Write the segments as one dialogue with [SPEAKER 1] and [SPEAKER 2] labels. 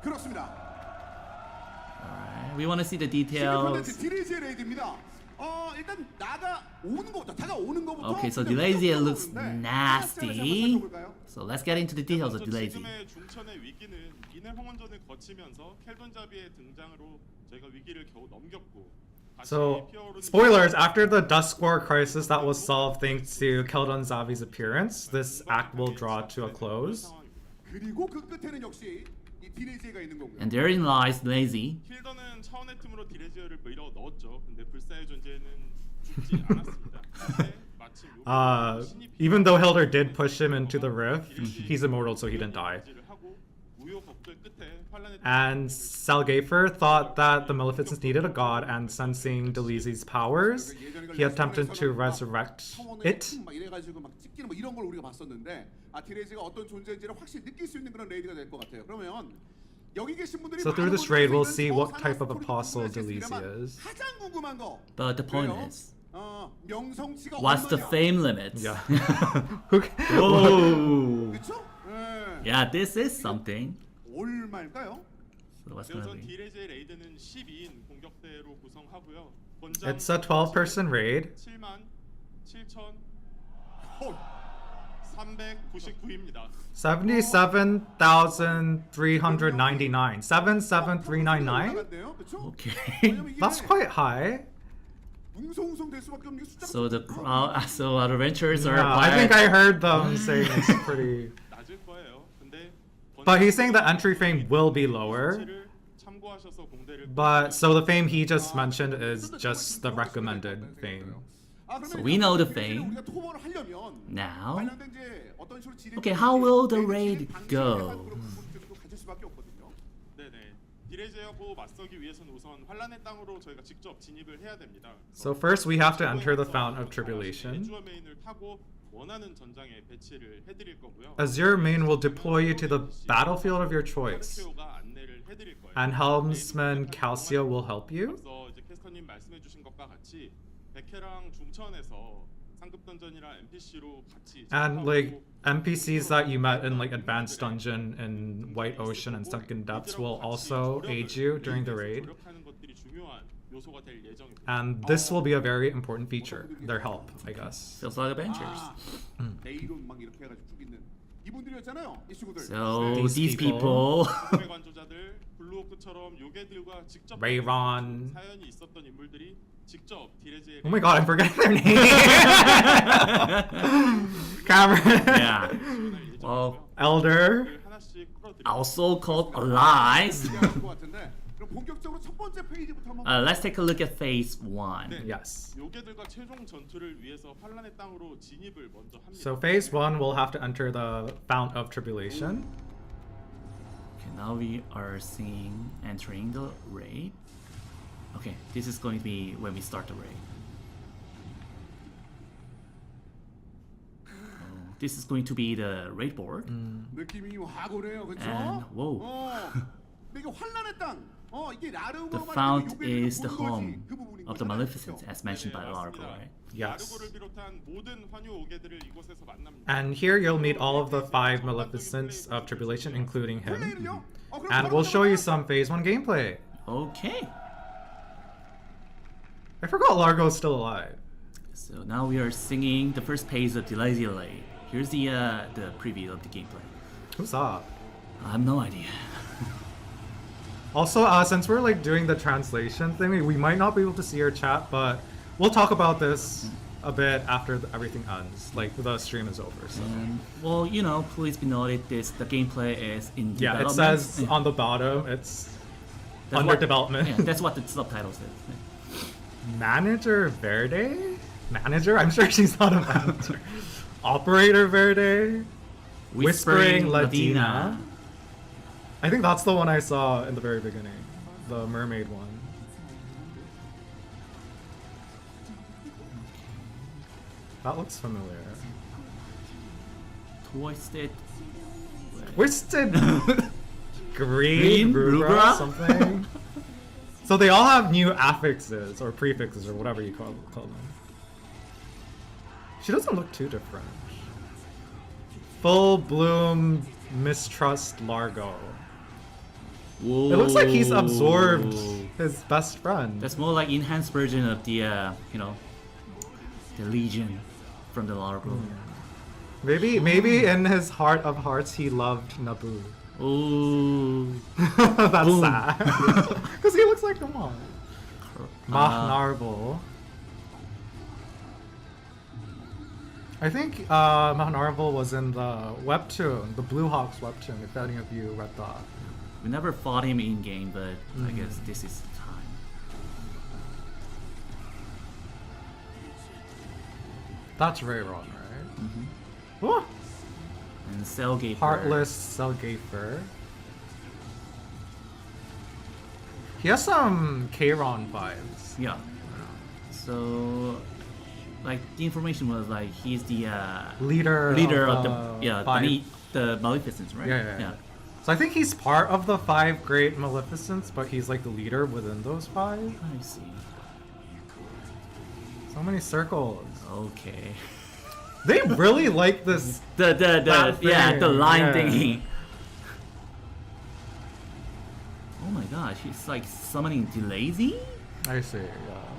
[SPEAKER 1] 그렇습니다.
[SPEAKER 2] Alright, we want to see the details.
[SPEAKER 1] 딜레지의 레이드입니다. 일단 다가오는 것부터.
[SPEAKER 2] Okay, so Delezie looks nasty. So let's get into the details of Delezie.
[SPEAKER 3] 지금의 중천의 위기는 이내 황혼전을 거치면서 켈돈자비의 등장으로 저희가 위기를 겨우 넘겼고.
[SPEAKER 4] So, spoilers, after the Dusk War crisis that was solved thanks to Keldon Zavi's appearance, this act will draw to a close.
[SPEAKER 1] 그리고 그 끝에는 역시 이 딜레지가 있는 거고요.
[SPEAKER 2] And therein lies Delezie.
[SPEAKER 3] 킬더는 차원의 틈으로 딜레지어를 밀어 넣었죠. 근데 불사의 존재는 죽지 않았습니다.
[SPEAKER 4] Even though Hilder did push him into the rift, he's immortal, so he didn't die. And Salgafer thought that the Maleficence needed a god, and sensing Delezie's powers, he attempted to resurrect it.
[SPEAKER 1] 이래가지고 막 찍기는 뭐 이런 걸 우리가 봤었는데 딜레지가 어떤 존재인지를 확실히 느낄 수 있는 그런 레이드가 될 것 같아요. 그러면 여기 계신 분들이
[SPEAKER 4] So through this raid, we'll see what type of apostle Delezie is.
[SPEAKER 1] 가장 궁금한 거.
[SPEAKER 2] But the point is,
[SPEAKER 1] 명성치가
[SPEAKER 2] what's the fame limit?
[SPEAKER 4] Yeah.
[SPEAKER 2] Whoa.
[SPEAKER 1] 그렇죠?
[SPEAKER 2] Yeah, this is something.
[SPEAKER 1] 얼마일까요?
[SPEAKER 2] So what's gonna be?
[SPEAKER 3] 딜레지의 레이드는 12인 공격대로 구성하고요.
[SPEAKER 4] It's a 12-person raid.
[SPEAKER 3] 77,399입니다.
[SPEAKER 4] 77,399. 77,399?
[SPEAKER 2] Okay.
[SPEAKER 4] That's quite high.
[SPEAKER 2] So the so our adventurers are.
[SPEAKER 4] Yeah, I think I heard them saying it's pretty.
[SPEAKER 3] 낮을 거예요. 근데
[SPEAKER 4] But he's saying the entry fame will be lower. But so the fame he just mentioned is just the recommended fame.
[SPEAKER 2] So we know the fame. Now, okay, how will the raid go?
[SPEAKER 4] So first we have to enter the Fountain of Tribulation. Azure main will deploy you to the battlefield of your choice. And Helmsman Calcia will help you. And like NPCs that you met in like Advanced Dungeon and White Ocean and Sunken Depths will also aid you during the raid. And this will be a very important feature, their help, I guess.
[SPEAKER 2] Feels like adventures. So these people.
[SPEAKER 4] Rayron. Oh my god, I'm forgetting their name. Cameron.
[SPEAKER 2] Yeah. Well,
[SPEAKER 4] Elder.
[SPEAKER 2] Also called Allies. Let's take a look at phase 1.
[SPEAKER 4] Yes. So phase 1 will have to enter the Fount of Tribulation.
[SPEAKER 2] Okay, now we are entering the raid. Okay, this is going to be when we start the raid. This is going to be the raid board. And whoa. The Fount is the home of the Maleficence, as mentioned by Largo, right?
[SPEAKER 4] Yes. And here you'll meet all of the 5 Maleficents of Tribulation, including him. And we'll show you some phase 1 gameplay.
[SPEAKER 2] Okay.
[SPEAKER 4] I forgot Largo's still alive.
[SPEAKER 2] So now we are singing the first phase of Delezie. Here's the preview of the gameplay.
[SPEAKER 4] Who's that?
[SPEAKER 2] I have no idea.
[SPEAKER 4] Also, since we're like doing the translation thing, we might not be able to see your chat, but we'll talk about this a bit after everything ends, like the stream is over. So.
[SPEAKER 2] Well, you know, please be noted the gameplay is in development.
[SPEAKER 4] Yeah, it says on the bottom it's under development.
[SPEAKER 2] Yeah, that's what the subtitle says.
[SPEAKER 4] Manager Verde? Manager? I'm sure she's not a manager. Operator Verde? Whispering Latina? I think that's the one I saw in the very beginning. The mermaid one. That looks familiar.
[SPEAKER 2] Twisted
[SPEAKER 4] Green Rubra? Something? So they all have new affixes or prefixes or whatever you call them. She doesn't look too different. Full Bloom Mistrust Largo. It looks like he's absorbed
[SPEAKER 2] Whoa.
[SPEAKER 4] his best friend.
[SPEAKER 2] That's more like enhanced version of the the Legion from the Largo.
[SPEAKER 4] Maybe in his heart of hearts he loved Naboo.
[SPEAKER 2] Ooh.
[SPEAKER 4] That's
[SPEAKER 2] Boom.
[SPEAKER 4] sad. Because he looks like a mom. Mahnarval. I think Mahnarval was in the webtoon, the Blue Hawks webtoon, if any of you read that.
[SPEAKER 2] We never fought him in game, but I guess this is the time.
[SPEAKER 4] That's Rayron, right?
[SPEAKER 2] Mm-hmm.
[SPEAKER 4] Ooh,
[SPEAKER 2] And Cellgaper.
[SPEAKER 4] Heartless Cellgaper. He has some Kayron vibes.
[SPEAKER 2] Yeah. So, like the information was like he's the
[SPEAKER 4] Leader
[SPEAKER 2] of
[SPEAKER 4] five.
[SPEAKER 2] the Maleficents, right?
[SPEAKER 4] Yeah. So I think he's part of the 5 great Maleficents, but he's like the leader within those 5.
[SPEAKER 2] I see.
[SPEAKER 4] So many circles.
[SPEAKER 2] Okay.
[SPEAKER 4] They really like this.
[SPEAKER 2] The
[SPEAKER 4] thing,
[SPEAKER 2] line
[SPEAKER 4] yeah.
[SPEAKER 2] thingy. Oh my gosh, he's like summoning Delezie?
[SPEAKER 4] I see. Yeah.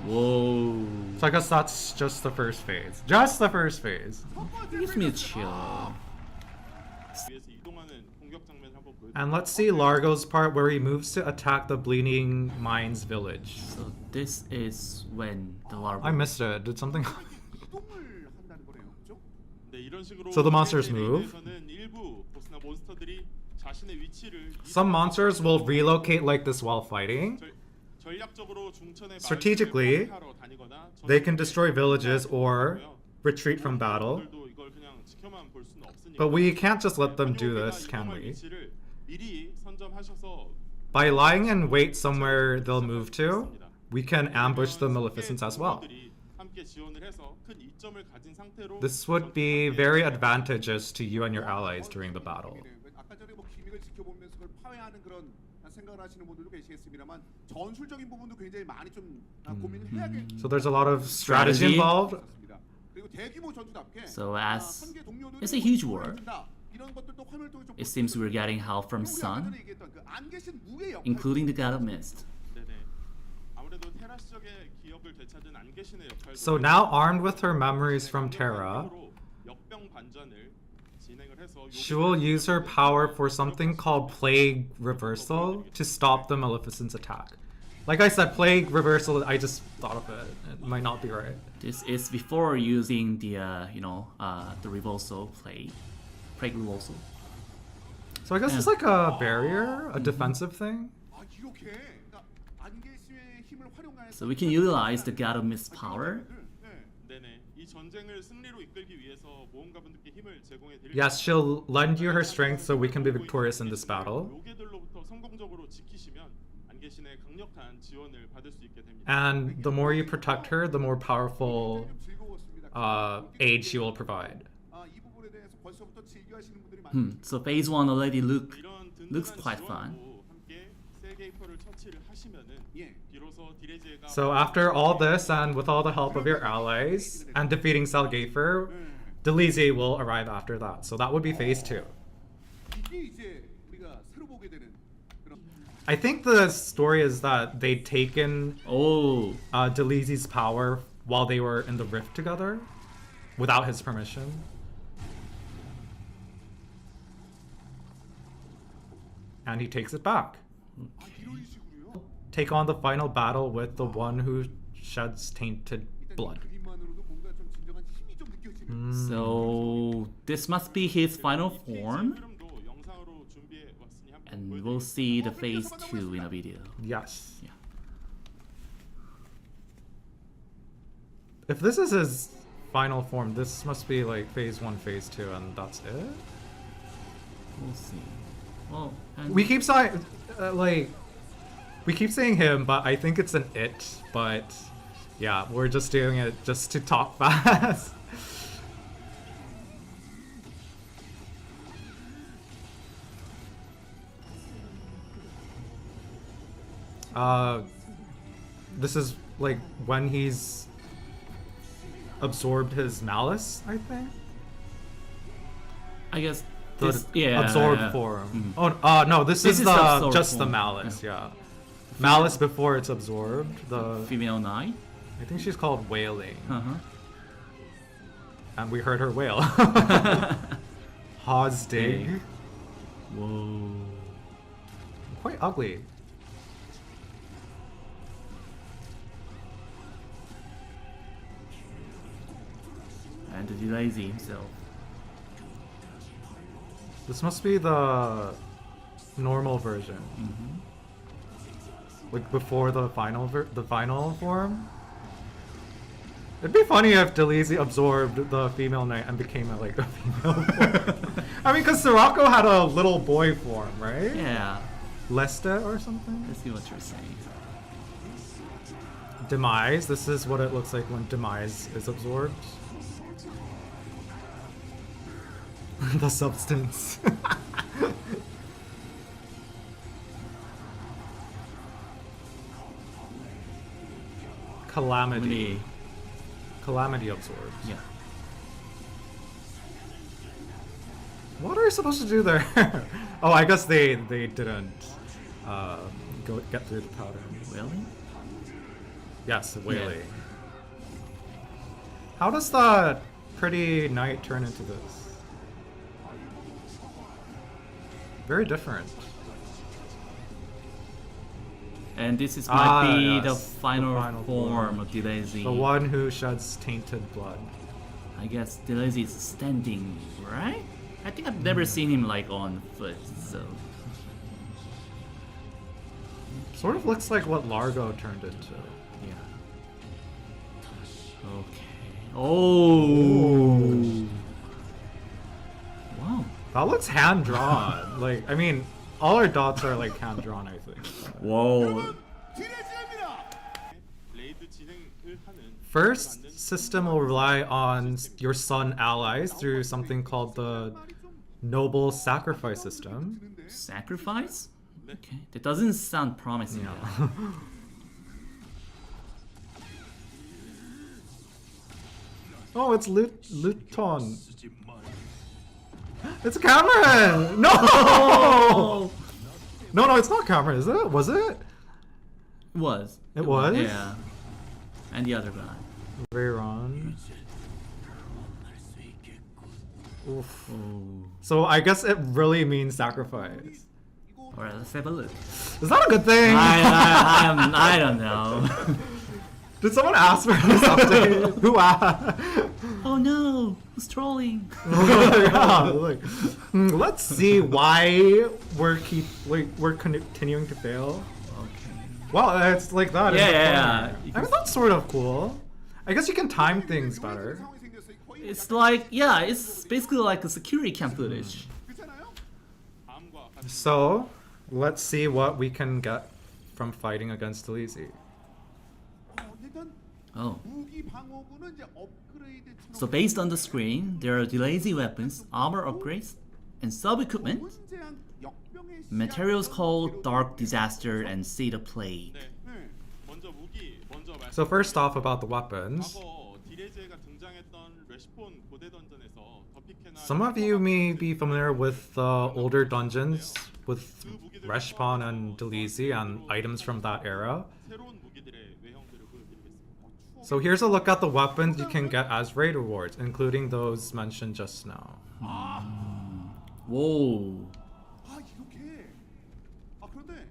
[SPEAKER 2] Whoa.
[SPEAKER 4] So I guess that's just the first phase. Just the first phase.
[SPEAKER 2] Gives me a chill.
[SPEAKER 3] 위에서 이동하는 공격 장면 한번 보여드릴게요.
[SPEAKER 4] And let's see Largo's part where he moves to attack the Bleeding Mines village.
[SPEAKER 2] So this is when the larva.
[SPEAKER 4] I missed it. Did something?
[SPEAKER 1] 이동을 한다는 거네요. 그죠?
[SPEAKER 3] 네, 이런 식으로
[SPEAKER 4] So the monsters move.
[SPEAKER 3] 레이드에서는 일부 보스나 몬스터들이 자신의 위치를
[SPEAKER 4] Some monsters will relocate like this while fighting.
[SPEAKER 3] 전략적으로 중천의
[SPEAKER 4] Strategically,
[SPEAKER 3] 마을을 포위하러 다니거나
[SPEAKER 4] They can destroy villages or retreat from battle.
[SPEAKER 3] 사람들도 이걸 그냥 지켜만 볼 수는 없으니까.
[SPEAKER 4] But we can't just let them do this, can
[SPEAKER 3] 이동할
[SPEAKER 4] we?
[SPEAKER 3] 위치를 미리 선점하셔서
[SPEAKER 4] By lying in wait somewhere they'll move to, we can ambush the Maleficents as well.
[SPEAKER 3] 함께 지원을 해서 큰 이점을 가진 상태로
[SPEAKER 4] This would be very advantageous to you and your allies during the battle.
[SPEAKER 1] 아까 전에 뭐 기믹을 지켜보면서 그걸 파괴하는 그런 생각을 하시는 분들도 계시겠습니다만 전술적인 부분도 굉장히 많이 좀 고민을 해야겠습니다.
[SPEAKER 4] So there's a lot of strategy involved.
[SPEAKER 1] 그리고 대규모 전투답게
[SPEAKER 2] So as
[SPEAKER 1] 한계 동료들이
[SPEAKER 2] it's a huge war,
[SPEAKER 1] 이런 것들도 화면을 통해 좀
[SPEAKER 2] it seems we're getting help from
[SPEAKER 1] 우리가 아까
[SPEAKER 2] Sun,
[SPEAKER 1] 전에 얘기했던 그 안 계신 무의 역할,
[SPEAKER 2] including the God of Mist.
[SPEAKER 3] 네네. 아무래도 테라 시적의 기억을 되찾은 안개신의 역할도
[SPEAKER 4] So now armed with her memories from Terra,
[SPEAKER 3] 역병 반전을 진행을 해서
[SPEAKER 4] she will use her power for something called Plague Reversal to stop the Maleficent's attack. Like I said, Plague Reversal, I just thought of it. It might not be right.
[SPEAKER 2] This is before using the the reversal plague reversal.
[SPEAKER 4] So I guess it's like a barrier, a defensive thing.
[SPEAKER 1] 아, 이렇게 그러니까 안개수의 힘을 활용해서
[SPEAKER 2] So we can utilize the God of Mist power.
[SPEAKER 3] 네네. 이 전쟁을 승리로 이끌기 위해서 모험가분들께 힘을 제공해 드릴
[SPEAKER 4] Yes, she'll lend you her strength so we can be victorious in this battle.
[SPEAKER 3] 요괴들로부터 성공적으로 지키시면 안개신의 강력한 지원을 받을 수 있게 됩니다.
[SPEAKER 4] And the more you protect her, the more powerful aid she will provide.
[SPEAKER 1] 아, 이 부분에 대해서 벌써부터 즐겨하시는 분들이 많아요.
[SPEAKER 2] So phase 1 already
[SPEAKER 3] 이런
[SPEAKER 2] looks
[SPEAKER 3] 든든한
[SPEAKER 2] quite fun.
[SPEAKER 3] 지원으로 함께 세게이퍼를 처치를 하시면은
[SPEAKER 1] 예.
[SPEAKER 3] 비로소 디레지가
[SPEAKER 4] So after all this, and with all the help of your allies, and defeating Salgafer, Delezie will arrive after that. So that would be phase 2.
[SPEAKER 1] 이게 이제 우리가 새로 보게 되는 그런
[SPEAKER 4] I think the story is that they'd taken
[SPEAKER 2] Oh,
[SPEAKER 4] Delezie's power while they were in the rift together, without his permission. And he takes it back.
[SPEAKER 1] 이런 식으로요.
[SPEAKER 4] Take on the final battle with the one who sheds tainted blood.
[SPEAKER 1] 그림만으로도 뭔가 좀 진정한 힘이 좀 느껴지는.
[SPEAKER 2] so this must be his final form,
[SPEAKER 3] 흐름도 영상으로 준비해 왔으니 한번
[SPEAKER 2] and
[SPEAKER 3] 보여드릴게요.
[SPEAKER 2] we'll see the phase 2 in a video.
[SPEAKER 4] Yes.
[SPEAKER 2] Yeah.
[SPEAKER 4] If this is his final form, this must be like phase 1, phase 2, and that's it?
[SPEAKER 2] We'll see. Well, and
[SPEAKER 4] We keep saying, we keep saying him, but I think it's an it, but yeah, we're just doing it just to talk fast. This is like when he's absorbed his malice, I think.
[SPEAKER 2] I guess
[SPEAKER 4] the
[SPEAKER 2] yeah,
[SPEAKER 4] absorbed
[SPEAKER 2] yeah.
[SPEAKER 4] form.
[SPEAKER 2] Mm.
[SPEAKER 4] Oh, no, this is
[SPEAKER 2] is
[SPEAKER 4] the
[SPEAKER 2] the absorbed
[SPEAKER 4] just the
[SPEAKER 2] form.
[SPEAKER 4] malice. Yeah, malice before it's absorbed. The
[SPEAKER 2] Female knight.
[SPEAKER 4] I think she's called wailing,
[SPEAKER 2] Uh-huh.
[SPEAKER 4] and we heard her wail. Haw's dig.
[SPEAKER 2] Dig. Whoa.
[SPEAKER 4] Quite ugly.
[SPEAKER 2] And the Delezie himself.
[SPEAKER 4] This must be the normal version,
[SPEAKER 2] Mm-hmm.
[SPEAKER 4] like before the final form. It'd be funny if Delezie absorbed the female knight and became a female form. I mean, because Sirocco had a little boy form, right?
[SPEAKER 2] Yeah.
[SPEAKER 4] Lestat or something?
[SPEAKER 2] I see what you're saying.
[SPEAKER 4] Demise. This is what it looks like when Demise is absorbed. The substance. Calamity.
[SPEAKER 2] Really?
[SPEAKER 4] Calamity absorbed.
[SPEAKER 2] Yeah.
[SPEAKER 4] What are we supposed to do there? Oh, I guess they didn't get through the pattern.
[SPEAKER 2] Really?
[SPEAKER 4] Yes, wailing.
[SPEAKER 2] Yeah.
[SPEAKER 4] How does that pretty knight turn into this? Very different.
[SPEAKER 2] And this is might be
[SPEAKER 4] yes,
[SPEAKER 2] the
[SPEAKER 4] the
[SPEAKER 2] final
[SPEAKER 4] final
[SPEAKER 2] form of Delezie.
[SPEAKER 4] The one who sheds tainted blood.
[SPEAKER 2] I guess Delezie is standing, right? I think I've never seen him on foot, so
[SPEAKER 4] Sort of looks like what Largo turned into.
[SPEAKER 2] yeah. Okay. Oh. Wow.
[SPEAKER 4] That looks hand drawn. I mean, all our dots are hand drawn, I think.
[SPEAKER 2] Whoa.
[SPEAKER 1] 디레지입니다.
[SPEAKER 3] 레이드 진행을 하는
[SPEAKER 4] First, system will rely on your sun allies through something called the Noble Sacrifice system.
[SPEAKER 2] Sacrifice? Okay. That doesn't sound promising.
[SPEAKER 4] Yeah. Oh, it's Luton. It's Cameron! No!
[SPEAKER 2] Oh!
[SPEAKER 4] No, it's not Cameron, is it? Was it?
[SPEAKER 2] Was.
[SPEAKER 4] It was?
[SPEAKER 2] Yeah. And the other guy.
[SPEAKER 4] Very wrong. Oof.
[SPEAKER 2] Oh.
[SPEAKER 4] So I guess it really means sacrifice.
[SPEAKER 2] Alright, let's have a look.
[SPEAKER 4] Is that a good thing?
[SPEAKER 2] I don't know.
[SPEAKER 4] Did someone ask for this update? Who asked?
[SPEAKER 2] Oh no! Who's trolling?
[SPEAKER 4] Yeah, let's see why we're continuing to fail.
[SPEAKER 2] Okay.
[SPEAKER 4] Well, it's like that. in
[SPEAKER 2] Yeah,
[SPEAKER 4] the
[SPEAKER 2] yeah,
[SPEAKER 4] corner.
[SPEAKER 2] yeah.
[SPEAKER 4] I mean, that's sort of cool. I guess you can time things better.
[SPEAKER 2] It's it's basically like a security cam footage.
[SPEAKER 1] 그렇잖아요?
[SPEAKER 3] 다음과 같은
[SPEAKER 4] So, let's see what we can get from fighting against Delezie.
[SPEAKER 1] 일단
[SPEAKER 2] Oh.
[SPEAKER 1] 무기 방어구는 이제 업그레이드처럼
[SPEAKER 2] So based on the screen, there are Delezie weapons, armor upgrades, and sub-equipment.
[SPEAKER 1] 존재한 역병의
[SPEAKER 2] Materials
[SPEAKER 1] 시야에서
[SPEAKER 2] called Dark Disaster and Seed of Plague.
[SPEAKER 3] 네.
[SPEAKER 1] 네.
[SPEAKER 3] 먼저 무기 먼저 말씀.
[SPEAKER 4] So first off about the weapons.
[SPEAKER 3] 과거 디레제가 등장했던 레시폰 고대 던전에서 더피케나
[SPEAKER 4] Some of you may be familiar with the older dungeons with Reshpon and Delezie and items from that era.
[SPEAKER 3] 새로운 무기들의 외형들을 보여드리겠습니다.
[SPEAKER 4] So here's a look at the weapons you can get as raid rewards, including those mentioned just now.
[SPEAKER 2] Whoa.
[SPEAKER 1] 아 이렇게 그런데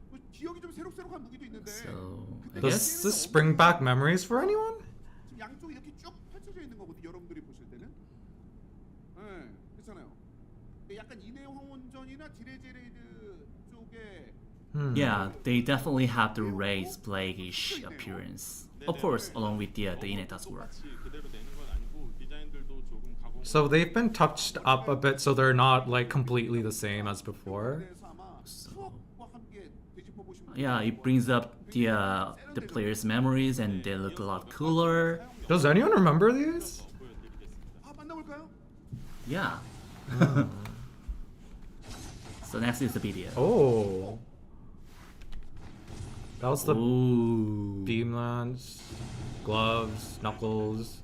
[SPEAKER 1] 뭐 기억이 좀 새록새록한 무기도 있는데
[SPEAKER 2] So I
[SPEAKER 4] Does
[SPEAKER 2] guess
[SPEAKER 4] this bring back memories for anyone?
[SPEAKER 1] 지금 양쪽이 이렇게 쭉 펼쳐져 있는 거거든요. 여러분들이 보실 때는 네 그렇잖아요. 약간 이내 황혼전이나 디레제레이드 쪽에
[SPEAKER 2] yeah, they definitely have the raised plague-ish appearance. Of course, along with the innate as well.
[SPEAKER 3] 똑같이 그대로 내는 건 아니고 디자인들도 조금 가공.
[SPEAKER 4] So they've been touched up a bit so they're not completely the same as before.
[SPEAKER 1] 그래서 아마 추억과 함께 되짚어 보시면
[SPEAKER 2] Yeah, it brings up the players' memories and they look a lot cooler.
[SPEAKER 4] Does anyone remember these?
[SPEAKER 3] 보여드리겠습니다.
[SPEAKER 1] 만나볼까요?
[SPEAKER 2] Yeah. So next is the video.
[SPEAKER 4] Oh. That was the
[SPEAKER 2] Ooh.
[SPEAKER 4] beam lance, gloves, knuckles.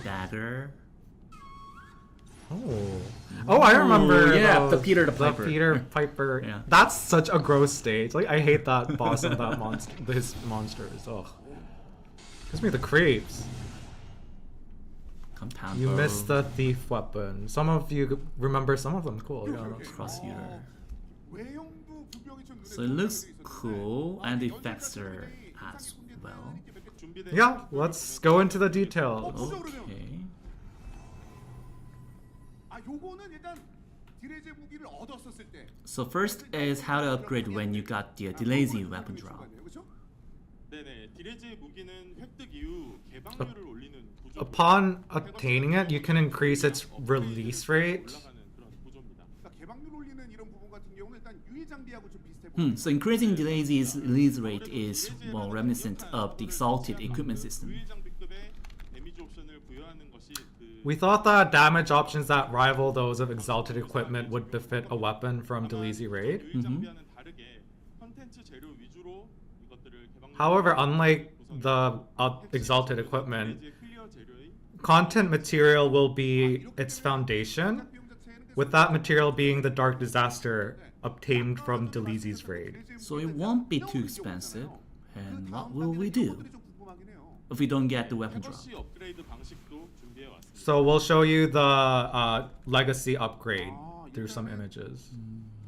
[SPEAKER 2] Dagger.
[SPEAKER 4] Oh, I remember.
[SPEAKER 2] yeah,
[SPEAKER 4] those-
[SPEAKER 2] the Peter the Piper.
[SPEAKER 4] Peter Piper.
[SPEAKER 2] Yeah.
[SPEAKER 4] That's such a gross stage. Like I hate that boss and that monster. His monsters. Ugh. Gives me the creeps.
[SPEAKER 2] Compound.
[SPEAKER 4] You missed the thief weapon. Some of you remember some of them. Cool. Yeah.
[SPEAKER 2] cross here.
[SPEAKER 1] 외형도 부병이 좀 눈에
[SPEAKER 2] So it looks
[SPEAKER 1] 들어오게
[SPEAKER 2] cool,
[SPEAKER 1] 있었는데,
[SPEAKER 2] and the
[SPEAKER 1] 연출
[SPEAKER 2] effects
[SPEAKER 1] 같은
[SPEAKER 2] are
[SPEAKER 1] 부분이
[SPEAKER 2] as
[SPEAKER 1] 살짝 공개된
[SPEAKER 2] well.
[SPEAKER 1] 이렇게 몇 개
[SPEAKER 3] 준비된
[SPEAKER 4] Yeah. Let's go into the details.
[SPEAKER 2] Okay.
[SPEAKER 1] 아 요거는 일단 디레제 무기를 얻었었을 때
[SPEAKER 2] So first is how to upgrade when you got the Delezie weapon drop.
[SPEAKER 1] 그렇죠?
[SPEAKER 3] 네네 디레지의 무기는 획득 이후 개방률을 올리는 구조.
[SPEAKER 4] Upon obtaining it, you can increase its release rate.
[SPEAKER 3] 올라가는 그런 구조입니다.
[SPEAKER 1] 그러니까 개방률 올리는 이런 부분 같은 경우는 일단 유해 장비하고 좀 비슷해
[SPEAKER 2] So increasing Delezie's release rate is well reminiscent of the exalted equipment system.
[SPEAKER 3] 유일 장비급의 데미지 옵션을 부여하는 것이 그
[SPEAKER 4] We thought that damage options that rival those of exalted equipment would befit a weapon from Delezie Raid.
[SPEAKER 3] 유일 장비와는 다르게 컨텐츠 재료 위주로 이것들을 개방률
[SPEAKER 4] However, unlike the exalted equipment,
[SPEAKER 3] 디레지의 클리어 재료의
[SPEAKER 4] content material will be its foundation,
[SPEAKER 1] 비용 자체는
[SPEAKER 4] with that material being the dark disaster obtained from Delezie's raid.
[SPEAKER 2] So it won't be too expensive. And what will we do if we don't get the weapon drop?
[SPEAKER 3] 태거시 업그레이드 방식도 준비해 왔습니다.
[SPEAKER 4] So we'll show you the legacy upgrade through some images.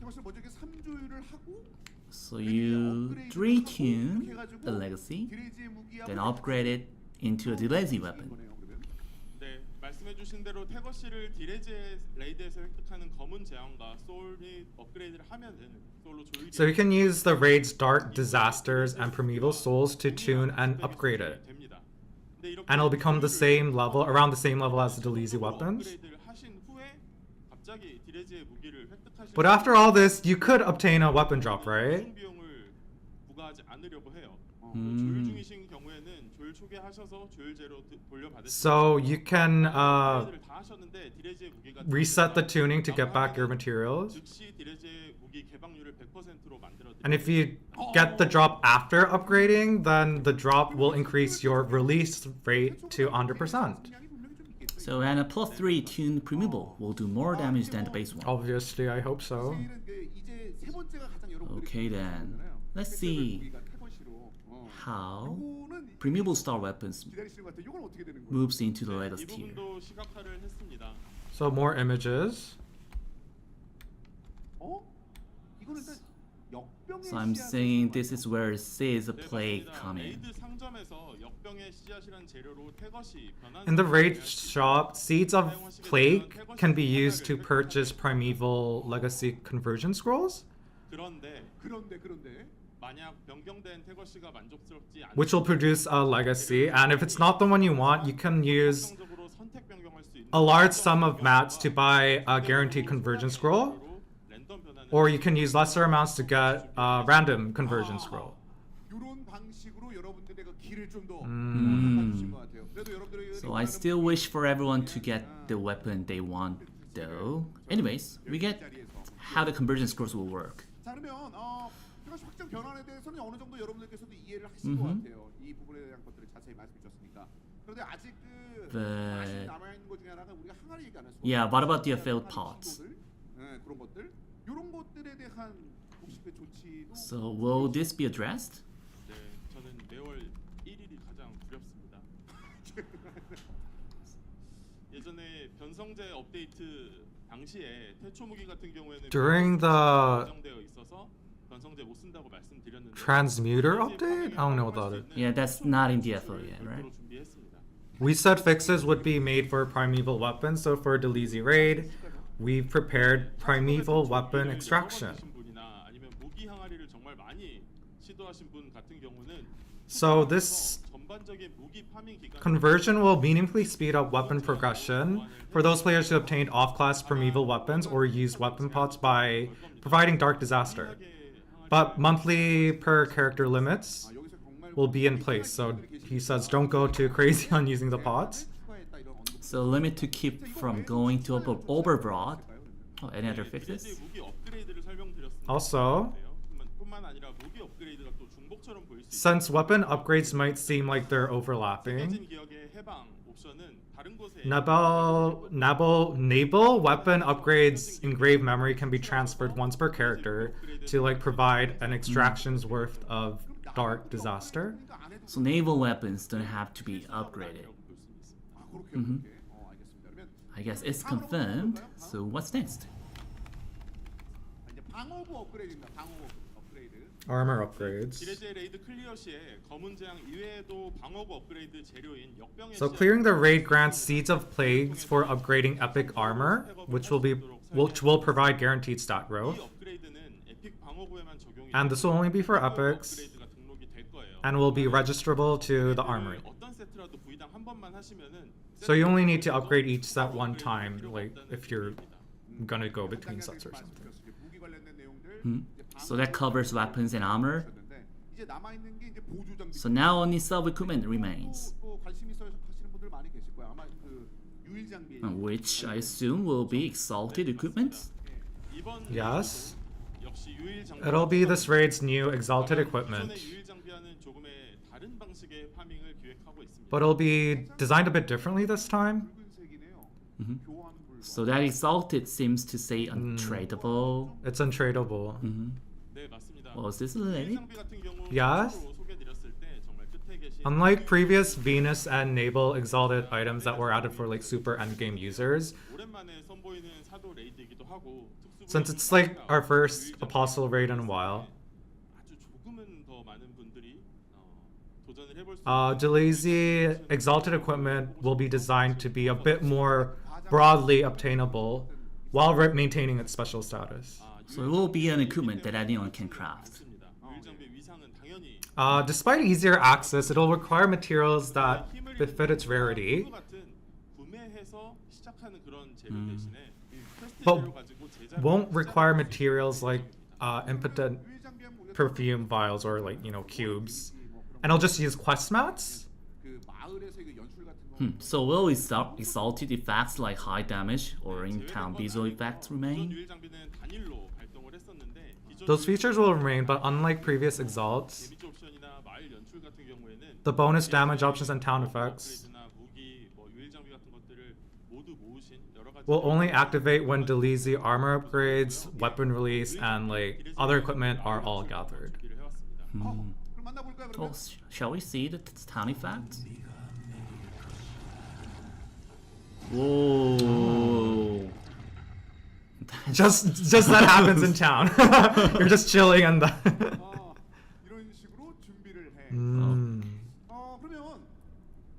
[SPEAKER 1] 먼저 이렇게 3조율을 하고
[SPEAKER 2] So you retune the legacy,
[SPEAKER 1] 디레지의 무기하고
[SPEAKER 2] then upgrade it into a Delezie weapon.
[SPEAKER 1] 거네요, 그러면.
[SPEAKER 3] 네, 말씀해주신 대로 태거시를 디레지 레이드에서 획득하는 검은 제왕과 소울이 업그레이드를 하면 되는 솔로 조율이.
[SPEAKER 4] So you can use the raid's dark disasters and primeval souls to tune and upgrade it.
[SPEAKER 3] 됩니다. 근데 이렇게
[SPEAKER 4] And it'll become the same level, around the same level as the Delezie
[SPEAKER 3] 솔로
[SPEAKER 4] weapons.
[SPEAKER 3] 업그레이드를 하신 후에 갑자기 디레지의 무기를 획득하실
[SPEAKER 4] But after all this, you could obtain a weapon drop, right?
[SPEAKER 3] 우승 비용을 부과하지 않으려고 해요.
[SPEAKER 2] 음.
[SPEAKER 3] 조율 중이신 경우에는 조율 초기하셔서 조율제로 돌려받으시면
[SPEAKER 4] So you can
[SPEAKER 3] 업그레이드를 다 하셨는데 디레지의 무기가
[SPEAKER 4] reset the tuning to get back your materials.
[SPEAKER 3] 즉시 디레지의 무기 개방률을 100%로 만들어
[SPEAKER 4] And if you get the drop after upgrading, then the drop will increase your release rate to 100%.
[SPEAKER 2] So and a plus 3 tuned primeval will do more damage than the base one.
[SPEAKER 4] Obviously, I hope so.
[SPEAKER 1] 사실은 그 이제 세 번째가 가장 여러분들이
[SPEAKER 2] Okay then, let's see how primeval star weapons
[SPEAKER 1] 기다리시는 것 같아요. 이건 어떻게 되는 거예요?
[SPEAKER 2] moves into the
[SPEAKER 3] 이
[SPEAKER 2] latest tier.
[SPEAKER 3] 부분도 시각화를 했습니다.
[SPEAKER 4] So more images.
[SPEAKER 1] 어? 이거는 일단 역병의
[SPEAKER 2] So I'm
[SPEAKER 1] 씨앗을
[SPEAKER 2] saying
[SPEAKER 1] 사용하는
[SPEAKER 2] this is where it says a
[SPEAKER 3] 네,
[SPEAKER 2] plague
[SPEAKER 3] 맞습니다.
[SPEAKER 2] coming.
[SPEAKER 3] 레이드 상점에서 역병의 씨앗이란 재료로 태것이 변환.
[SPEAKER 4] In the raid shop, seeds of plague can be used to purchase primeval legacy conversion scrolls,
[SPEAKER 3] 그런데
[SPEAKER 1] 그런데
[SPEAKER 3] 만약 변경된 태것이가 만족스럽지 않으면
[SPEAKER 4] which will produce a legacy. And if it's not the one you want, you can use
[SPEAKER 3] 성적으로 선택 변경할 수 있는
[SPEAKER 4] a large sum of mats to buy a guaranteed conversion scroll,
[SPEAKER 3] 랜덤 변환을
[SPEAKER 4] or you can use lesser amounts to get a random conversion scroll.
[SPEAKER 1] 이런 방식으로 여러분들의 그 길을 좀더 가주신 것 같아요. 그래도 여러분들의
[SPEAKER 2] So I still wish for everyone to get the weapon they want though. Anyways, we get how the conversion scrolls will work.
[SPEAKER 1] 자 그러면 태거시 확정 변환에 대해서는 어느 정도 여러분들께서도 이해를 하신 것 같아요. 이 부분에 대한 것들을 자세히 말씀해 주셨으니까. 그런데 아직 그 아직 남아 있는 것 중에 하나가 우리가 항아리 얘기 안 했어.
[SPEAKER 2] Yeah, what about the failed pots?
[SPEAKER 1] 네, 그런 것들. 이런 것들에 대한 혹시 그 조치도
[SPEAKER 2] So will this be addressed?
[SPEAKER 3] 네, 저는 매월 1일이 가장 두렵습니다. 예전에 변성제 업데이트 당시에 태초 무기 같은 경우에는
[SPEAKER 4] During the
[SPEAKER 3] 고정되어 있어서 변성제 못 쓴다고 말씀드렸는데
[SPEAKER 4] transmuter update? I don't know what that is.
[SPEAKER 2] Yeah, that's not in DFO yet, right?
[SPEAKER 3] 별도로 준비했습니다.
[SPEAKER 4] We said fixes would be made for primeval weapons, so for Delezie Raid, we've prepared primeval weapon extraction.
[SPEAKER 3] 경험하신 분이나 아니면 무기 항아리를 정말 많이 시도하신 분 같은 경우는
[SPEAKER 4] So this
[SPEAKER 3] 전반적인 무기 파밍 기간
[SPEAKER 4] conversion will meaningfully speed up weapon progression for those players who obtained off-class primeval weapons or used weapon pots by providing Dark Disaster. But monthly per character limits will be in place, so he says don't go too crazy on using the pots.
[SPEAKER 2] So limit to keep from going to overbroad. Oh, any other
[SPEAKER 3] 디레지의
[SPEAKER 2] fixes?
[SPEAKER 3] 무기 업그레이드를 설명드렸습니다.
[SPEAKER 4] Also,
[SPEAKER 3] 뿐만 아니라 무기 업그레이드가 또 중복처럼 보일 수 있습니다.
[SPEAKER 4] since weapon upgrades might seem like th're overlapping,
[SPEAKER 3] 깨진 기억의 해방 옵션은 다른 다른 곳에
[SPEAKER 4] naval weapon upgrades engraved memory can be transferred once per character to like provide an extraction's worth of dark disaster.
[SPEAKER 2] So naval weapons don't have to be upgraded.
[SPEAKER 1] 그렇게 알겠습니다. 그러면
[SPEAKER 2] I guess it's confirmed. So what's next?
[SPEAKER 1] 이제 방어구 업그레이드입니다. 방어구 업그레이드.
[SPEAKER 4] Armor upgrades.
[SPEAKER 3] 디레제 레이드 클리어 시에 검은 재앙 이외에도 방어구 업그레이드 재료인 역병의
[SPEAKER 4] So clearing the raid grants seeds of plagues for upgrading epic armor, which will provide guaranteed stat
[SPEAKER 3] 이
[SPEAKER 4] growth.
[SPEAKER 3] 업그레이드는 에픽 방어구에만 적용이
[SPEAKER 4] And this will only be for epics
[SPEAKER 3] 업그레이드가 등록이 될 거예요.
[SPEAKER 4] and will be registrable to the armory.
[SPEAKER 3] 어떤 세트라도 부위당 한 번만 하시면은
[SPEAKER 4] So you only need to upgrade each set one time, like if you're gonna go between sets or something.
[SPEAKER 1] 무기 관련된 내용들.
[SPEAKER 2] So that covers weapons and armor.
[SPEAKER 1] 이제 남아 있는 게 이제 보조 장비.
[SPEAKER 2] So now only sub-equipment remains,
[SPEAKER 1] 또 관심 있어 하시는 분들 많이 계실 거예요. 아마 그 유일 장비.
[SPEAKER 2] which I assume will be exalted equipment.
[SPEAKER 3] 이번
[SPEAKER 4] Yes.
[SPEAKER 3] 역시 유일 장비
[SPEAKER 4] It'll be this raid's new exalted equipment,
[SPEAKER 3] 기존의 유일 장비와는 조금의 다른 방식의 파밍을 기획하고 있습니다.
[SPEAKER 4] but it'll be designed a bit differently this time.
[SPEAKER 1] 붉은색이네요. 교환 물건.
[SPEAKER 2] So that exalted seems to say untradeable.
[SPEAKER 4] It's untradeable.
[SPEAKER 3] 네, 맞습니다.
[SPEAKER 2] Was this
[SPEAKER 3] 유일
[SPEAKER 2] related?
[SPEAKER 3] 장비 같은 경우
[SPEAKER 4] Yes.
[SPEAKER 3] 추가로 소개드렸을 때 정말 끝에 계신
[SPEAKER 4] Unlike previous Venus and Naval exalted items that were added for like super endgame users,
[SPEAKER 3] 오랜만에 선보이는 사도 레이드이기도 하고
[SPEAKER 4] since it's like our first apostle raid in a while,
[SPEAKER 3] 아주 조금은 더 많은 분들이 도전을 해볼 수
[SPEAKER 4] Delezie exalted equipment will be designed to be a bit more broadly obtainable while maintaining its special status.
[SPEAKER 2] So it will be an equipment that anyone can craft.
[SPEAKER 3] 있습니다. 유일 장비 위상은 당연히
[SPEAKER 4] Despite easier access, it'll require materials that befit its rarity,
[SPEAKER 3] 같은 구매해서 시작하는 그런 재료 대신에 퀘스트
[SPEAKER 4] but
[SPEAKER 3] 재료 가지고 제작
[SPEAKER 4] won't require materials like impotent
[SPEAKER 1] 유일 장비하면 우리가
[SPEAKER 4] perfume vials or like, you know, cubes. And it'll just use quest mats?
[SPEAKER 1] 그 마을에서 이거 연출 같은 거.
[SPEAKER 2] So will exalted effects like high damage or in-town visual effects
[SPEAKER 3] 기존
[SPEAKER 2] remain?
[SPEAKER 3] 유일 장비는 단일로 발동을 했었는데 기존
[SPEAKER 4] Those features will remain, but unlike previous exalts,
[SPEAKER 3] 데미지 옵션이나 마을 연출 같은 경우에는
[SPEAKER 4] the bonus damage options and town effects
[SPEAKER 3] 업그레이드나 무기, 뭐 유일 장비 같은 것들을 모두 모으신 여러 가지
[SPEAKER 4] will only activate when Delezie armor upgrades, weapon release, and like other equipment are all gathered.
[SPEAKER 3] 준비를 해왔습니다.
[SPEAKER 1] 그럼 만나볼까요
[SPEAKER 2] Oh,
[SPEAKER 1] 그러면?
[SPEAKER 2] shall we see the town effect? Whoa.
[SPEAKER 4] Just that happens in town. You're just chilling and the
[SPEAKER 1] 이런 식으로 준비를 해. 그러면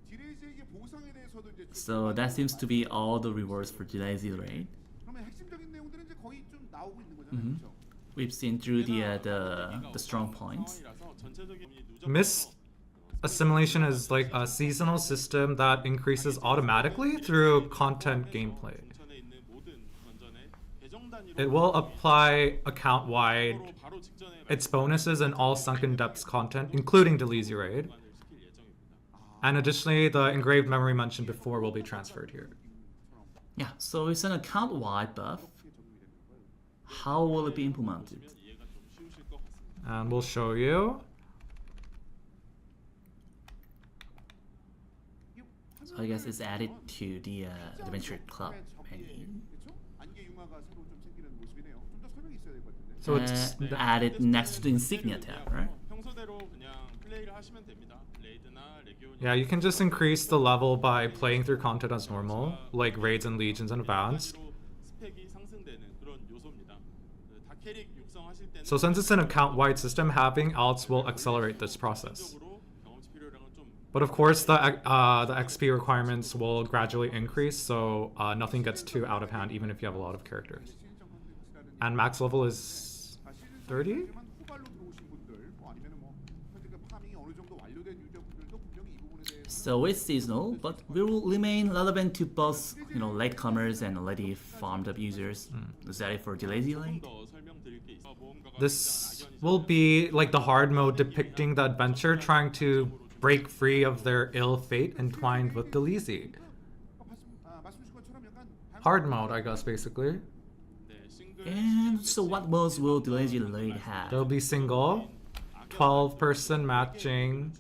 [SPEAKER 1] 디레이즈에게 보상에 대해서도 이제
[SPEAKER 2] So that seems to be all the rewards for Delezie raid.
[SPEAKER 1] 그러면 핵심적인 내용들은 이제 거의 좀 나오고 있는 거잖아요. 그렇죠?
[SPEAKER 2] We've seen through the strong points.
[SPEAKER 3] 상황이라서 전체적인
[SPEAKER 4] Assimilation is like a seasonal system that increases automatically through content gameplay.
[SPEAKER 3] 동천에 있는 모든 던전에 계정 단위로
[SPEAKER 4] It will apply account-wide
[SPEAKER 3] 바로 직전에
[SPEAKER 4] its bonuses and all Sunken Depths content, including Delezie raid.
[SPEAKER 3] 말씀을 시킬 예정입니다.
[SPEAKER 4] And additionally, the engraved memory mentioned before will be transferred here.
[SPEAKER 2] Yeah, so it's an account-wide buff. How will it be implemented?
[SPEAKER 3] 이해가 좀 쉬우실 것 같습니다.
[SPEAKER 4] And we'll show you.
[SPEAKER 2] So I guess it's added to the Adventure Club menu.
[SPEAKER 1] 그렇죠? 안개 융화가 새로 좀 생기는 모습이네요. 좀 더 설명이 있어야 될 것 같은데.
[SPEAKER 4] So it's
[SPEAKER 2] Added next to the insignia tab, right?
[SPEAKER 3] 평소대로 그냥 플레이를 하시면 됩니다. 레이드나 레기온이
[SPEAKER 4] Yeah, you can just increase the level by playing through content as normal, like raids and legions and advanced.
[SPEAKER 3] 스펙이 상승되는 그런 요소입니다. 다 캐릭 육성하실 때는
[SPEAKER 4] So since it's an account-wide system, having alts will accelerate this process.
[SPEAKER 3] 적으로 경험치 필요량은 좀
[SPEAKER 4] But of course, the XP requirements will gradually increase, so nothing gets too out of hand, even if you have a lot of characters. And max level is 30?
[SPEAKER 1] 후발로 들어오신 분들, 아니면은 뭐 현재 그 파밍이 어느 정도 완료된 유저분들도 분명히 이 부분에 대해서
[SPEAKER 2] So it's seasonal, but will remain relevant to both, latecomers and already farmed up users. Is that it for Delezie raid?
[SPEAKER 3] 더 설명드릴 게 있어. 모험가가
[SPEAKER 4] This will be like the hard mode depicting the adventure trying to break free of their ill fate entwined with Delezie.
[SPEAKER 1] 말씀 주신 것처럼 약간
[SPEAKER 4] Hard mode, I guess, basically.
[SPEAKER 2] And so what modes will Delezie raid have?
[SPEAKER 4] There'll be single, 12-person matching,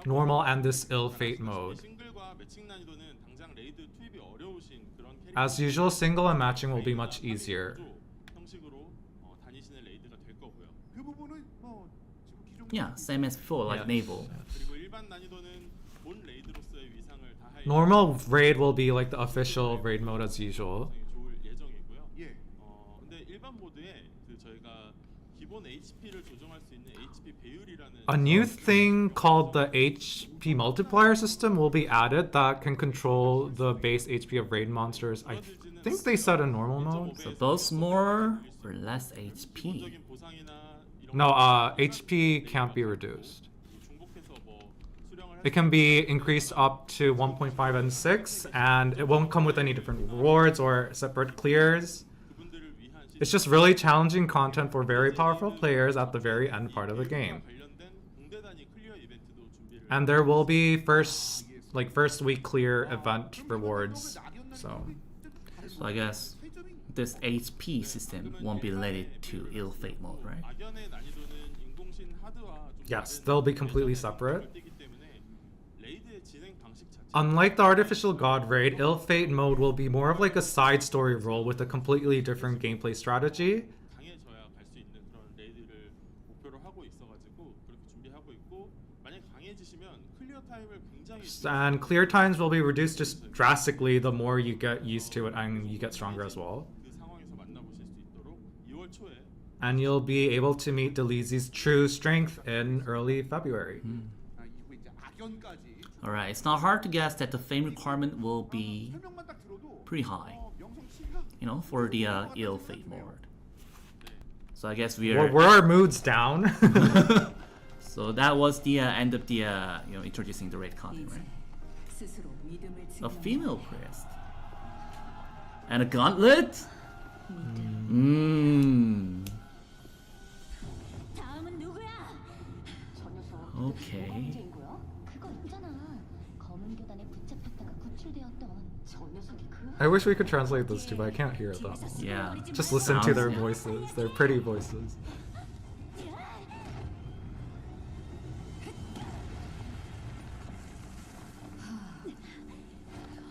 [SPEAKER 4] normal, and this ill fate mode.
[SPEAKER 3] 싱글과 매칭 난이도는 당장 레이드
[SPEAKER 4] As usual, single and matching will be much easier.
[SPEAKER 3] 형식으로 다니시는 레이드가 될 거고요.
[SPEAKER 1] 그 부분은 뭐 지금 기존
[SPEAKER 2] Yeah, same as before, like
[SPEAKER 4] Yes.
[SPEAKER 2] naval.
[SPEAKER 3] 그리고 일반 난이도는 본 레이드로서의 위상을 다할
[SPEAKER 4] Normal raid will be like the official raid mode as usual.
[SPEAKER 3] 좋을 예정이고요.
[SPEAKER 1] 예.
[SPEAKER 3] 근데 일반 모드에 그 저희가 기본 HP를 조정할 수 있는 HP 배율이라는
[SPEAKER 4] A new thing called the HP multiplier system will be added that can control the base HP of raid monsters. I think they said in normal mode.
[SPEAKER 2] So both more or less HP.
[SPEAKER 3] 기본적인 보상이나 이런
[SPEAKER 4] No,
[SPEAKER 3] 거
[SPEAKER 4] HP can't be reduced.
[SPEAKER 3] 중복해서 뭐 수령을
[SPEAKER 4] It can be increased up to 1.5 and 6, and it won't come with any different rewards or separate clears.
[SPEAKER 3] 그분들을 위한
[SPEAKER 4] It's just really challenging content for very powerful players at the very end part of the game.
[SPEAKER 3] 관련된 공대 단위 클리어 이벤트도 준비를
[SPEAKER 4] And there will be first week clear event rewards. So
[SPEAKER 2] So I guess this HP system won't be related to ill fate mode, right?
[SPEAKER 3] 악연의 난이도는 인공신 하드와 좀
[SPEAKER 4] yes,
[SPEAKER 3] 다른
[SPEAKER 4] they'll be completely separate.
[SPEAKER 3] 절대이기 때문에 레이드의 진행 방식 자체
[SPEAKER 4] Unlike the artificial god raid, ill fate mode will be more of like a side story role with a completely different gameplay strategy.
[SPEAKER 3] 강해져야 갈 수 있는 그런 레이드를 목표로 하고 있어가지고 그렇게 준비하고 있고 만약 강해지시면 클리어 타임을 굉장히
[SPEAKER 4] And clear times will be reduced just drastically the more you get used to it and you get stronger as well.
[SPEAKER 3] 그 상황에서 만나보실 수 있도록 2월 초에
[SPEAKER 4] And you'll be able to meet Delezie's true strength in early February.
[SPEAKER 1] 아, 이후에 이제 악연까지
[SPEAKER 2] Alright, it's not hard to guess that the fame requirement will be
[SPEAKER 1] 설명만 딱 들어도
[SPEAKER 2] pretty high,
[SPEAKER 1] 명성치가
[SPEAKER 2] you know, for the ill fate mode. So I guess we
[SPEAKER 4] Were
[SPEAKER 2] are.
[SPEAKER 4] our moods down?
[SPEAKER 2] So that was the end of the introducing the raid content, right?
[SPEAKER 5] 스스로 믿음을
[SPEAKER 2] A
[SPEAKER 5] 지키는
[SPEAKER 2] female priest and a gauntlet.
[SPEAKER 5] 다음은 누구야? 저 녀석
[SPEAKER 2] Okay.
[SPEAKER 5] 문제인 거야? 그거 있잖아. 검은 교단에 붙잡혔다가 구출되었던 저 녀석이 그
[SPEAKER 4] I wish we could translate this too, but I can't hear it though.
[SPEAKER 2] Yeah.
[SPEAKER 4] Just listen to their
[SPEAKER 2] Sounds-
[SPEAKER 4] voices, their pretty voices.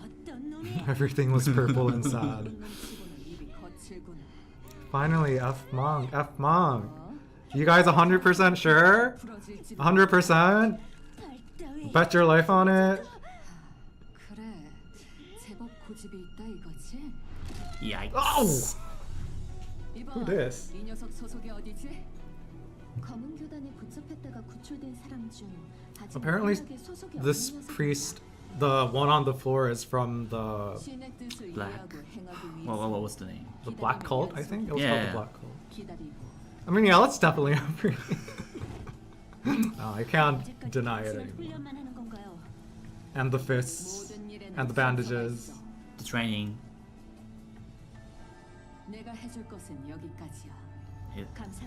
[SPEAKER 5] 어떤 놈이
[SPEAKER 4] Everything was purple and sad.
[SPEAKER 5] 치고는 입이 거칠구나.
[SPEAKER 4] Finally, F Monk. You guys 100% sure?
[SPEAKER 5] 부러질지
[SPEAKER 4] 100%?
[SPEAKER 5] 따위.
[SPEAKER 4] Bet your life on it?
[SPEAKER 5] 그래. 제법 고집이 있다 이거지?
[SPEAKER 2] Yikes.
[SPEAKER 4] Oh!
[SPEAKER 5] 이봐.
[SPEAKER 4] Who this?
[SPEAKER 5] 이 녀석 소속이 어디지? 검은 교단에 붙잡혔다가 구출된 사람 중 아직
[SPEAKER 4] Apparently,
[SPEAKER 5] 명확하게 소속이
[SPEAKER 4] this
[SPEAKER 5] 없는 녀석이다.
[SPEAKER 4] priest, the one on the floor, is from the
[SPEAKER 5] 신의 뜻을
[SPEAKER 2] Black.
[SPEAKER 5] 이해하고 행하기
[SPEAKER 2] What
[SPEAKER 5] 위해서
[SPEAKER 2] was the name?
[SPEAKER 4] Black Cult, I think? It was called
[SPEAKER 2] Yeah.
[SPEAKER 4] the Black Cult.
[SPEAKER 5] 기다리고
[SPEAKER 4] I mean, yeah, that's definitely a pretty... No, I can't deny it anymore.
[SPEAKER 5] 훈련만 하는 건가요?
[SPEAKER 4] And the fists,
[SPEAKER 5] 모든 일에는
[SPEAKER 4] and the
[SPEAKER 5] 순서가
[SPEAKER 4] bandages.
[SPEAKER 5] 있어.
[SPEAKER 2] The training.
[SPEAKER 5] 내가 해줄 것은 여기까지야.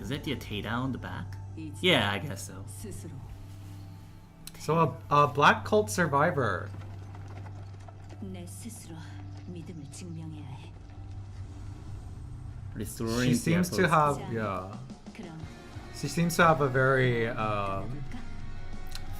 [SPEAKER 2] Is that the Tata on the back?
[SPEAKER 5] 이제
[SPEAKER 2] Yeah, I guess so.
[SPEAKER 5] 스스로
[SPEAKER 4] So a Black Cult survivor.
[SPEAKER 5] 내 스스로 믿음을 증명해야 해.
[SPEAKER 2] Restoring
[SPEAKER 4] She seems to
[SPEAKER 2] the
[SPEAKER 4] have, yeah.
[SPEAKER 5] 그럼
[SPEAKER 4] She seems to have a very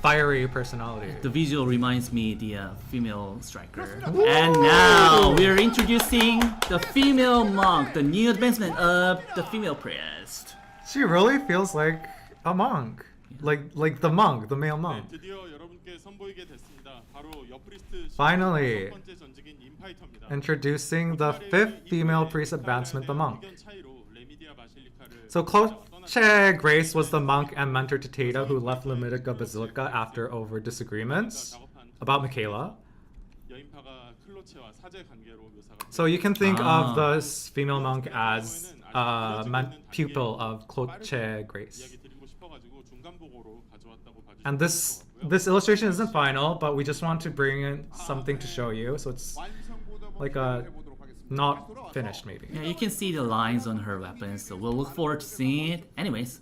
[SPEAKER 4] fiery personality.
[SPEAKER 2] The visual reminds me the female striker. And now we're introducing the female monk, the new advancement of the female priest.
[SPEAKER 4] She really feels like a monk, like the monk, the male
[SPEAKER 3] 네,
[SPEAKER 4] monk.
[SPEAKER 3] 드디어 여러분께 선보이게 됐습니다. 바로 옆프리스트
[SPEAKER 4] Finally.
[SPEAKER 3] 첫 번째 전직인 인파이터입니다.
[SPEAKER 4] Introducing the fifth female priest advancement, the monk.
[SPEAKER 3] 의견 차이로 레미디아 바실리카를
[SPEAKER 4] So Cloche Grace was the monk and mentor to Tata who left Lamitica Basilica after over disagreements about Michaela.
[SPEAKER 3] 여인파가 클로체와 사제 관계로 묘사가
[SPEAKER 4] So you can think
[SPEAKER 2] Ah.
[SPEAKER 4] of the female monk as a pupil of Cloche Grace.
[SPEAKER 3] 이야기 드리고 싶어가지고 중간 보고로 가져왔다고 봐주시면
[SPEAKER 4] And this illustration isn't final, but we just want to bring in something to show you. So it's
[SPEAKER 1] 완성보다
[SPEAKER 4] like a not finished maybe.
[SPEAKER 2] Yeah, you can see the lines on her weapons, so we'll look forward to seeing it. Anyways,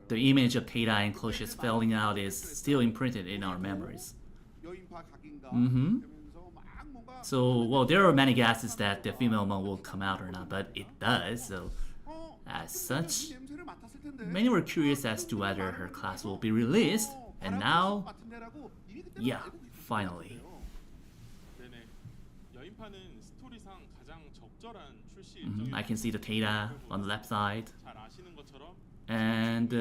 [SPEAKER 2] the image of Tata and Cloches falling out is still imprinted in our memories.
[SPEAKER 1] 여인파 각인가
[SPEAKER 2] Mhm.
[SPEAKER 1] 이러면서 막 뭔가
[SPEAKER 2] So, well, there are many guesses that the female monk will come out or not, but it does, so as such,
[SPEAKER 1] 냄새를 맡았을 텐데.
[SPEAKER 2] many were curious as to whether her class will be released, and now, yeah, finally.
[SPEAKER 3] 네네. 여인파는 스토리상 가장
[SPEAKER 2] I can see the Tata on the left side.
[SPEAKER 3] 잘 아시는 것처럼
[SPEAKER 2] And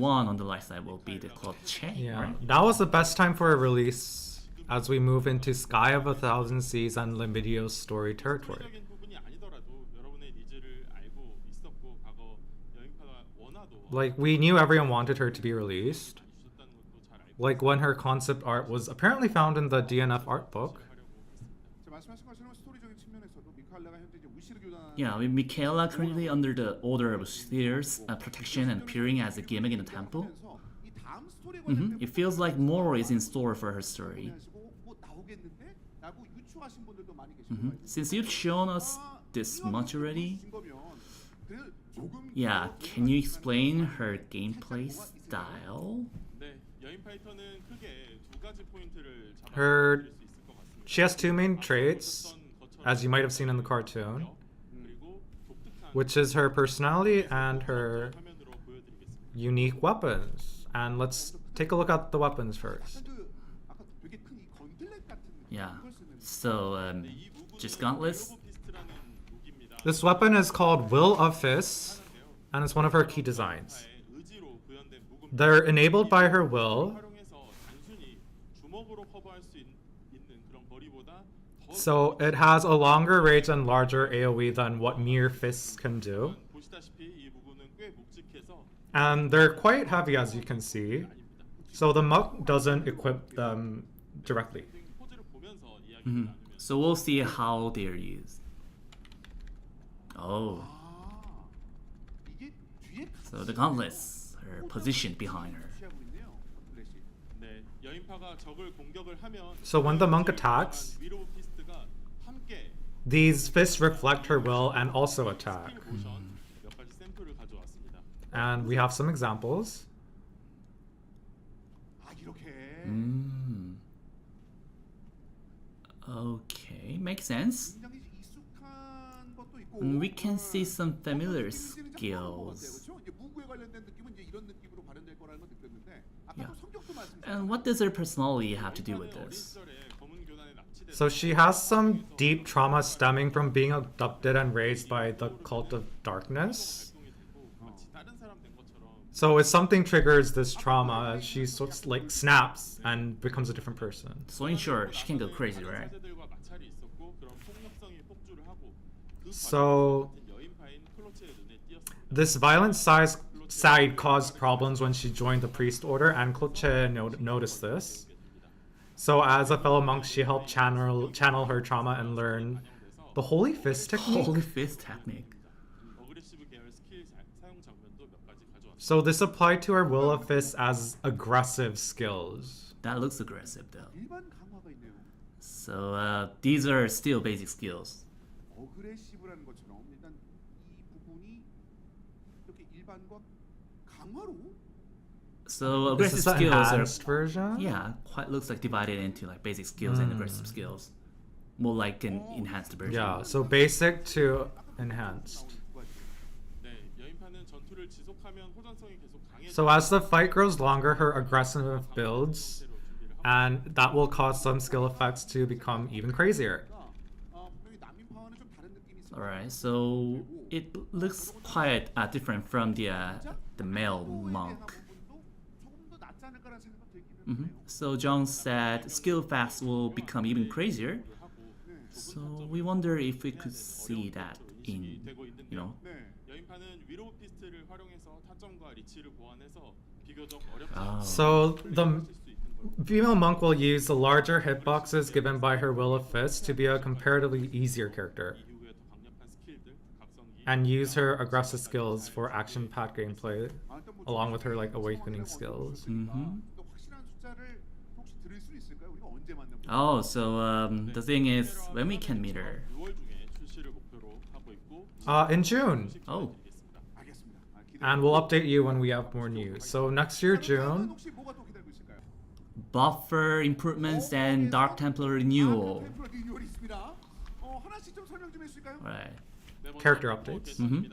[SPEAKER 2] one on the right side will be the Clutch.
[SPEAKER 4] Yeah,
[SPEAKER 2] Right?
[SPEAKER 4] that was the best time for a release as we move into Sky of a Thousand Seas and Limidio's story territory.
[SPEAKER 3] 적인 부분이 아니더라도 여러분의 니즈를 알고 있었고 과거 여행파가 원화도
[SPEAKER 4] Like, we knew everyone wanted her to be released.
[SPEAKER 3] 주셨다는 것도 잘 알고
[SPEAKER 4] Like, when her concept art was apparently found in the DNF art book.
[SPEAKER 1] 자, 말씀하신 것처럼 스토리적인 측면에서도 미카엘라가 현재 이제 우시르 교단
[SPEAKER 2] Yeah, with Michaela currently under the Order of Spheres protection and appearing as a gimmick in the temple.
[SPEAKER 1] 이 다음 스토리에
[SPEAKER 2] It feels like more is in store for her story.
[SPEAKER 1] 뭐 나오겠는데? 라고 유추하신 분들도 많이 계실 거예요.
[SPEAKER 2] Since you've shown us this much already,
[SPEAKER 1] 그래서 조금
[SPEAKER 2] yeah, can you explain her gameplay style?
[SPEAKER 3] 네, 여인 파이터는 크게 두 가지 포인트를
[SPEAKER 4] Her-
[SPEAKER 3] 잡아드릴 수 있을 것 같습니다.
[SPEAKER 4] She has two main traits, as you might have seen in the cartoon,
[SPEAKER 3] 그리고 독특한
[SPEAKER 4] which is her personality and her
[SPEAKER 3] 화면으로 보여드리겠습니다.
[SPEAKER 4] unique weapons. And let's take a look at the weapons first.
[SPEAKER 1] 그 아까 되게 큰 이 건틀렛 같은
[SPEAKER 2] Yeah.
[SPEAKER 1] 그걸 쓰는
[SPEAKER 2] So,
[SPEAKER 3] 이 무기는
[SPEAKER 2] just gauntlets.
[SPEAKER 3] 피스트라는 무기입니다.
[SPEAKER 4] This weapon is called Will of Fists, and it's one of her key designs.
[SPEAKER 3] 의지로 구현된 무기입니다.
[SPEAKER 4] They're enabled by her will,
[SPEAKER 3] 활용해서 단순히 주먹으로 커버할 수 있는 그런 거리보다 더
[SPEAKER 4] so it has a longer range and larger AoE than what mere fists can do.
[SPEAKER 3] 보시다시피 이 무기는 꽤 묵직해서
[SPEAKER 4] And they're quite heavy, as you can see, so the monk doesn't equip them directly.
[SPEAKER 3] 포즈를 보면서 이야기를 나누면
[SPEAKER 2] so we'll see how they're used. Oh,
[SPEAKER 1] 아 이게 뒤에
[SPEAKER 2] so the gauntlets are positioned behind her.
[SPEAKER 1] 취하고 있네요. 건틀렛이.
[SPEAKER 3] 네, 여인파가 적을 공격을 하면
[SPEAKER 4] So when the monk attacks,
[SPEAKER 3] 위로우 피스트가 함께
[SPEAKER 4] these fists reflect her will and also attack.
[SPEAKER 3] 스킬 모션 몇 가지 샘플을 가져왔습니다.
[SPEAKER 4] And we have some examples.
[SPEAKER 1] 아 이렇게
[SPEAKER 2] Okay, makes sense.
[SPEAKER 1] 굉장히 익숙한 것도 있고
[SPEAKER 2] We can see some familiar
[SPEAKER 1] 느낌이 이제
[SPEAKER 2] skills.
[SPEAKER 1] 그렇죠? 이제 무구에 관련된 느낌은 이제 이런 느낌으로 발현될 거라는 걸 느꼈는데 아까
[SPEAKER 2] Yeah.
[SPEAKER 1] 또 성격도 말씀하셨죠.
[SPEAKER 2] And what does her personality have to do with
[SPEAKER 3] 어린
[SPEAKER 2] this?
[SPEAKER 3] 시절에 검은 교단에 납치돼서
[SPEAKER 4] So she has some deep trauma stemming from being abducted and raised by the cult of darkness.
[SPEAKER 3] 활동이 되고 마치 다른 사람 된 것처럼
[SPEAKER 4] So if something triggers this trauma, she sort of like snaps and becomes a different person.
[SPEAKER 2] So in short, she can go crazy, right?
[SPEAKER 3] 사제들과 마찰이 있었고 그런 폭력성이 폭주를 하고 그
[SPEAKER 4] So
[SPEAKER 3] 과정에서 같은 여인파인 클로체의 눈에 띄었습니다.
[SPEAKER 4] this violent side caused problems when she joined the priest order, and Kloche noticed this. So as a fellow monk, she helped channel her trauma and learn the Holy Fist technique.
[SPEAKER 2] Holy fist technique.
[SPEAKER 3] 어그레시브 계열 스킬 사용 장면도 몇 가지 가져왔습니다.
[SPEAKER 4] So this applied to her Will of Fists as aggressive skills.
[SPEAKER 2] That looks aggressive though.
[SPEAKER 1] 일반 강화가 있네요.
[SPEAKER 2] So these are still basic skills.
[SPEAKER 1] 어그레시브라는 것처럼 일단 이 부분이 이렇게 일반과 강화로
[SPEAKER 2] So
[SPEAKER 4] Is
[SPEAKER 2] aggressive
[SPEAKER 4] this the
[SPEAKER 2] skills are
[SPEAKER 4] enhanced version?
[SPEAKER 2] yeah, quite looks like divided into like basic skills and aggressive skills. More like an enhanced version.
[SPEAKER 4] Yeah, so basic to enhanced.
[SPEAKER 3] 네, 여인파는 전투를 지속하면 호전성이 계속 강해지고
[SPEAKER 4] So as the fight grows longer, her aggressive builds, and that will cause some skill effects to become even crazier.
[SPEAKER 1] 분명히 난민파와는 좀 다른 느낌이 있습니다.
[SPEAKER 2] Alright, so it looks quite different from the male monk.
[SPEAKER 1] 조금 더 낫지 않을까라는 생각 들기는 해요.
[SPEAKER 2] So John said skill effects will become even crazier. So we wonder if we could see that in, you know.
[SPEAKER 1] 네.
[SPEAKER 3] 여인파는 위로우 피스트를 활용해서 타점과 리치를 보완해서 비교적 어렵지
[SPEAKER 2] Oh.
[SPEAKER 4] So the
[SPEAKER 3] 쓸수 있는 거예요.
[SPEAKER 4] female monk will use the larger hitboxes given by her Will of Fists to be a comparatively easier character,
[SPEAKER 3] 이후에 더 강력한 스킬들, 각성기,
[SPEAKER 4] and use her aggressive skills for action-packed gameplay,
[SPEAKER 1] 아, 일단 뭐
[SPEAKER 4] along with her like awakening skills.
[SPEAKER 1] 또 확실한 숫자를 혹시 들을 수 있을까요? 우리가 언제 만나볼까요?
[SPEAKER 2] Oh, so the thing is when we can meet her.
[SPEAKER 3] 6월 중에 출시를 목표로 하고 있고
[SPEAKER 4] In June,
[SPEAKER 2] Oh.
[SPEAKER 1] 알겠습니다.
[SPEAKER 4] and we'll update you when we have more news. So next year, June,
[SPEAKER 1] 혹시 뭐가 또 기다리고 있을까요?
[SPEAKER 2] Buffer improvements and Dark Templar renewal.
[SPEAKER 1] 템플러 리뉴얼이 있습니다. 하나씩 좀 설명 좀 해주실까요?
[SPEAKER 2] Right.
[SPEAKER 4] character updates.
[SPEAKER 3] 음.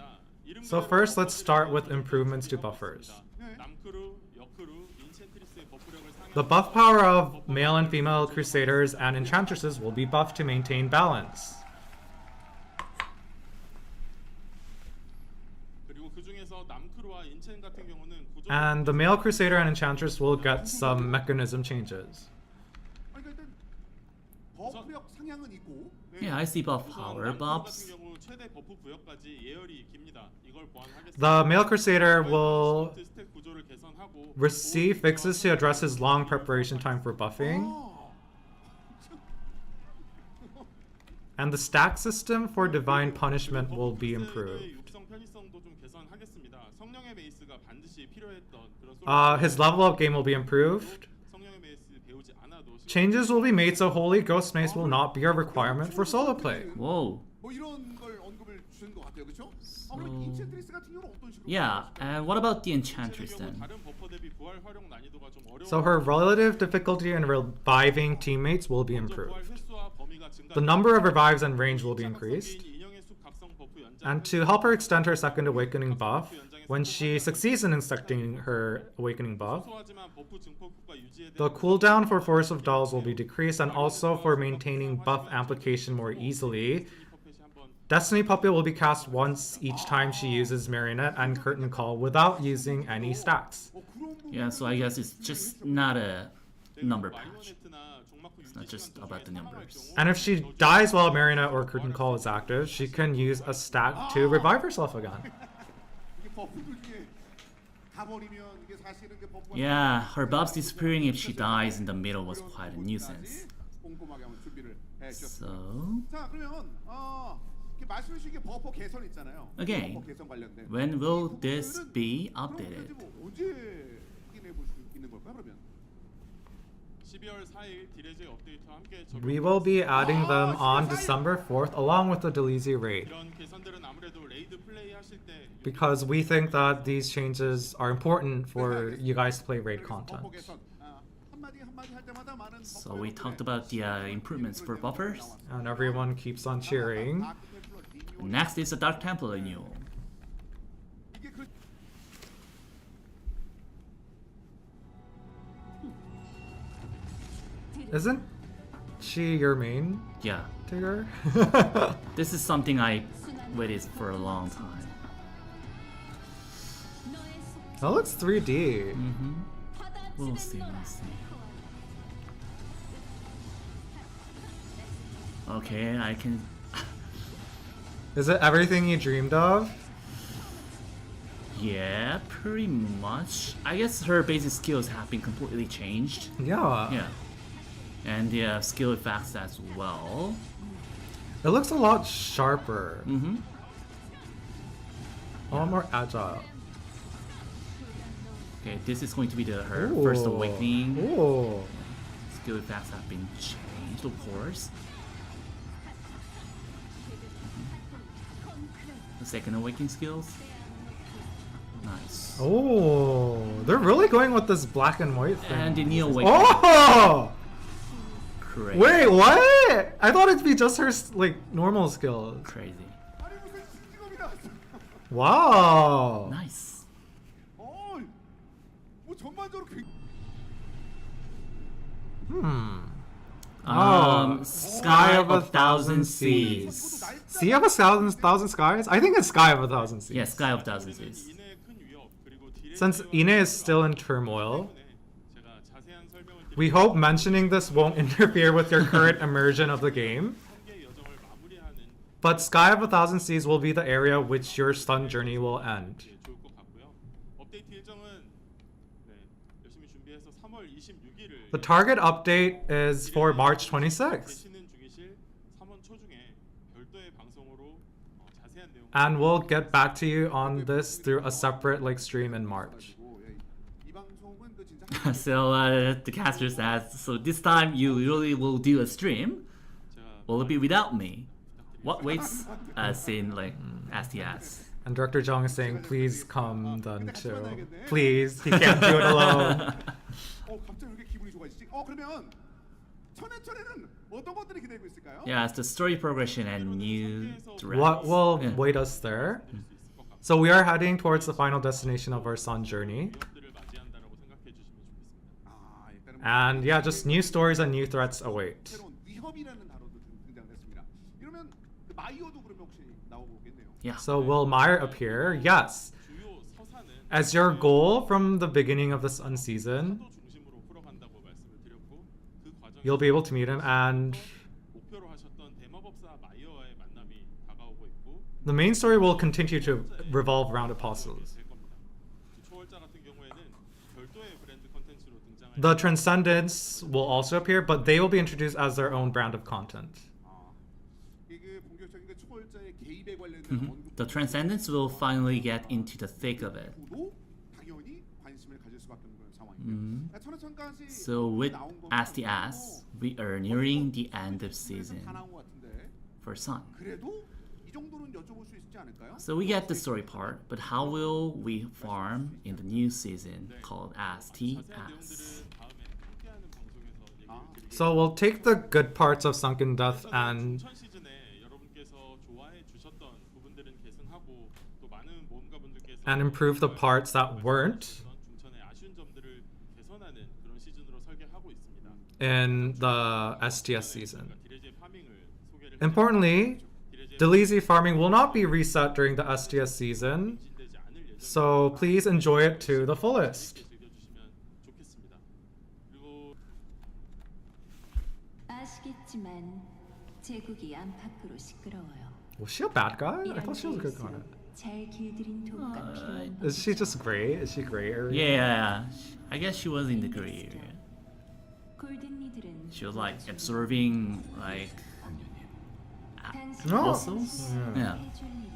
[SPEAKER 4] So first, let's start with improvements to buffers. The buff power of male and female crusaders and enchantresses will be buffed to maintain balance.
[SPEAKER 3] 그리고 그 중에서 남크루와 인첸 같은 경우는 구조
[SPEAKER 4] And the male Crusader and Enchantress will get some mechanism changes.
[SPEAKER 1] 아니 그러니까 일단 버프력 상향은 있고.
[SPEAKER 2] Yeah, I see buff
[SPEAKER 3] 우선
[SPEAKER 2] power
[SPEAKER 3] 남크루
[SPEAKER 2] buffs.
[SPEAKER 3] 같은 경우 최대 버프 부여까지 예열이 깁니다. 이걸 보완하겠습니다.
[SPEAKER 4] The male Crusader will
[SPEAKER 3] 스택 구조를 개선하고
[SPEAKER 4] receive fixes to address his long preparation time for buffing. And the stack system for divine punishment will be improved.
[SPEAKER 3] 육성 편의성도 좀 개선하겠습니다. 성령의 메이스가 반드시 필요했던 그런
[SPEAKER 4] His level up game will be improved.
[SPEAKER 3] 성령의 메이스 배우지 않아도
[SPEAKER 4] Changes will be made so Holy Ghost Mace will not be a requirement for solo play.
[SPEAKER 2] Whoa.
[SPEAKER 1] 뭐 이런 걸 언급을 주신 것 같아요, 그렇죠? 그럼 인첸트리스 같은 경우는 어떤 식으로?
[SPEAKER 2] Yeah, and what about the Enchantress then?
[SPEAKER 3] 다른 버퍼 대비 부활 활용 난이도가 좀 어려워.
[SPEAKER 4] So her relative difficulty in reviving teammates will be improved. The number of revives and range will be increased. And to help her extend her second awakening buff, when she succeeds in instructing her awakening buff, the cooldown for Force of Dolls will be decreased, and also for maintaining buff application more easily, Destiny Puppet will be cast once each time she uses Marionette and Curtain Call without using any stacks.
[SPEAKER 2] Yeah, so I guess it's just not a number patch. It's not just about the numbers.
[SPEAKER 4] And if she dies while Marionette or Curtain Call is active, she can use a stack to revive herself again.
[SPEAKER 1] 이게 버프들 중에 가버리면 이게 사실은 그 버프가
[SPEAKER 2] Yeah, her buffs disappearing if she dies in the middle was quite a nuisance.
[SPEAKER 1] 꼼꼼하게 한번 준비를 해주셨습니다.
[SPEAKER 2] So,
[SPEAKER 1] 자 그러면 이렇게 말씀해 주신 게 버퍼 개선 있잖아요.
[SPEAKER 2] again,
[SPEAKER 1] 버퍼 개선 관련된.
[SPEAKER 2] when will this be updated?
[SPEAKER 1] 그럼 언제 확인해 볼 수 있는 걸까요? 그러면
[SPEAKER 3] 12월 4일 디레제 업데이트와 함께
[SPEAKER 4] We will be adding them on December 4th along with the Delezie raid,
[SPEAKER 3] 이런 개선들은 아무래도 레이드 플레이 하실 때
[SPEAKER 4] because we think that these changes are important for you guys to play raid content.
[SPEAKER 1] 버퍼 개선 한마디 한마디 할 때마다 많은
[SPEAKER 2] So we talked about the improvements for buffers.
[SPEAKER 4] And everyone keeps on cheering.
[SPEAKER 2] Next is the Dark Templar renewal.
[SPEAKER 1] 이게 그
[SPEAKER 4] Isn't she your main,
[SPEAKER 2] Yeah,
[SPEAKER 4] Tigger?
[SPEAKER 2] this is something I waited for a long time.
[SPEAKER 4] That looks 3D.
[SPEAKER 2] We'll see, we'll see. Okay, I can...
[SPEAKER 4] Is it everything you dreamed of?
[SPEAKER 2] Yeah, pretty much. I guess her basic skills have been completely changed.
[SPEAKER 4] Yeah.
[SPEAKER 2] Yeah. And the skill effects as well.
[SPEAKER 4] It looks a lot sharper.
[SPEAKER 2] Mm-hmm.
[SPEAKER 4] A lot more agile.
[SPEAKER 2] Okay, this is going to be her first awakening.
[SPEAKER 4] Ooh.
[SPEAKER 2] Skill effects have been changed, of course. The second awakening skills. Nice.
[SPEAKER 4] Oh, they're really going with this black and white thing.
[SPEAKER 2] And the new awakening.
[SPEAKER 4] Oh!
[SPEAKER 2] Crazy.
[SPEAKER 4] Wait, what? I thought it'd be just her like normal skills.
[SPEAKER 2] Crazy.
[SPEAKER 1] 아니 무슨 직업이 나왔어?
[SPEAKER 4] Wow.
[SPEAKER 2] Nice.
[SPEAKER 1] 뭐 전반적으로
[SPEAKER 2] Sky of a Thousand Seas.
[SPEAKER 4] Sea of a thousand skies? I think it's Sky of a Thousand Seas.
[SPEAKER 2] Yeah, Sky of Thousand Seas.
[SPEAKER 3] 인해의 큰 위협 그리고 디레제
[SPEAKER 4] Since Ine is still in turmoil,
[SPEAKER 3] 제가 자세한 설명을
[SPEAKER 4] we hope mentioning this won't interfere with your current immersion of the game.
[SPEAKER 3] 드리는 여정을 마무리하는
[SPEAKER 4] But Sky of a Thousand Seas will be the area which your stun journey will end.
[SPEAKER 3] 게 좋을 것 같고요. 업데이트 일정은 열심히 준비해서 3월 26일을
[SPEAKER 4] The target update is for March 26th.
[SPEAKER 3] 계시는 중이실 3월 초중에 별도의 방송으로 자세한 내용
[SPEAKER 4] And we'll get back to you on this through a separate like stream in March.
[SPEAKER 1] 이 방송은 그 진짜
[SPEAKER 2] So the caster says, so this time you really will do a stream?
[SPEAKER 3] 제가
[SPEAKER 2] Will it be without me? What waits us in like STS?
[SPEAKER 4] And Director Jung is saying, please come then too. Please, he can't do it alone.
[SPEAKER 1] 갑자기 왜 이렇게 기분이 좋아지지? 그러면 천엔천에는 어떤 것들이 기다리고 있을까요?
[SPEAKER 2] Yeah, it's the story progression and new directs.
[SPEAKER 4] What will
[SPEAKER 2] Yeah.
[SPEAKER 4] wait us there? So we are heading towards the final destination of our sun journey.
[SPEAKER 3] 위협들을 맞이한다라고 생각해 주시면 좋겠습니다.
[SPEAKER 1] 일단은
[SPEAKER 4] And yeah, just new stories and new threats await.
[SPEAKER 1] 새로운 위협이라는 단어도 좀 등장했습니다. 이러면 그 마이어도 그러면 혹시 나오겠네요.
[SPEAKER 2] Yeah.
[SPEAKER 4] So will Meyer appear? Yes.
[SPEAKER 3] 주요 서사는
[SPEAKER 4] As your goal from the beginning of the Sun season,
[SPEAKER 3] 사도 중심으로 풀어간다고 말씀을 드렸고 그 과정에서
[SPEAKER 4] you'll be able to meet him, and
[SPEAKER 3] 목표로 하셨던 대마법사 마이어와의 만남이 다가오고 있고
[SPEAKER 4] the main story will continue to revolve around apostles.
[SPEAKER 3] 될 겁니다. 초월자 같은 경우에는 별도의 브랜드 컨텐츠로 등장할
[SPEAKER 4] The Transcendents will also appear, but they will be introduced as their own brand of content.
[SPEAKER 1] 이게 본격적인 그 초월자의 개입에 관련된 언급.
[SPEAKER 2] The Transcendents will finally get into the thick of it.
[SPEAKER 1] 도 당연히 관심을 가질 수밖에 없는 그런 상황이에요. 천하천까지
[SPEAKER 2] So with
[SPEAKER 1] 나온 거는
[SPEAKER 2] As the As, we are nearing the end of season
[SPEAKER 1] 다 나온 것 같은데
[SPEAKER 2] for Sun.
[SPEAKER 1] 그래도 이 정도는 여쭤볼 수 있지 않을까요?
[SPEAKER 2] So we get the story part, but how will we farm in the new season called As the
[SPEAKER 3] 자세한
[SPEAKER 2] As?
[SPEAKER 3] 내용들은 다음에 함께하는 방송에서 얘기를 드리겠습니다.
[SPEAKER 4] So we'll take the good parts of Sunken Death and
[SPEAKER 3] 천 시즌에 여러분께서 좋아해 주셨던 부분들은 개선하고 또 많은 모험가분들께서
[SPEAKER 4] improve the parts that weren't
[SPEAKER 3] 중천의 아쉬운 점들을 개선하는 그런 시즌으로 설계하고 있습니다.
[SPEAKER 4] in the STS season.
[SPEAKER 3] 디레지의 파밍을 소개를
[SPEAKER 4] Importantly, Delezie farming will not be reset during the STS season,
[SPEAKER 3] 진되지 않을 예정입니다.
[SPEAKER 4] so please enjoy it to the fullest.
[SPEAKER 3] 즐겨주시면 좋겠습니다. 그리고
[SPEAKER 5] 아시겠지만 제국이 안팎으로 시끄러워요.
[SPEAKER 4] Was she a bad guy? I thought she was a good guy.
[SPEAKER 5] 잘 길들인 도구가 필요한
[SPEAKER 4] Is she just gray? Is she gray area?
[SPEAKER 2] Yeah, I guess she was in the gray area.
[SPEAKER 5] 골든리들은
[SPEAKER 2] She was like absorbing like
[SPEAKER 5] 당신이
[SPEAKER 4] No.
[SPEAKER 2] fossils. Yeah.
[SPEAKER 5] 해줄 일이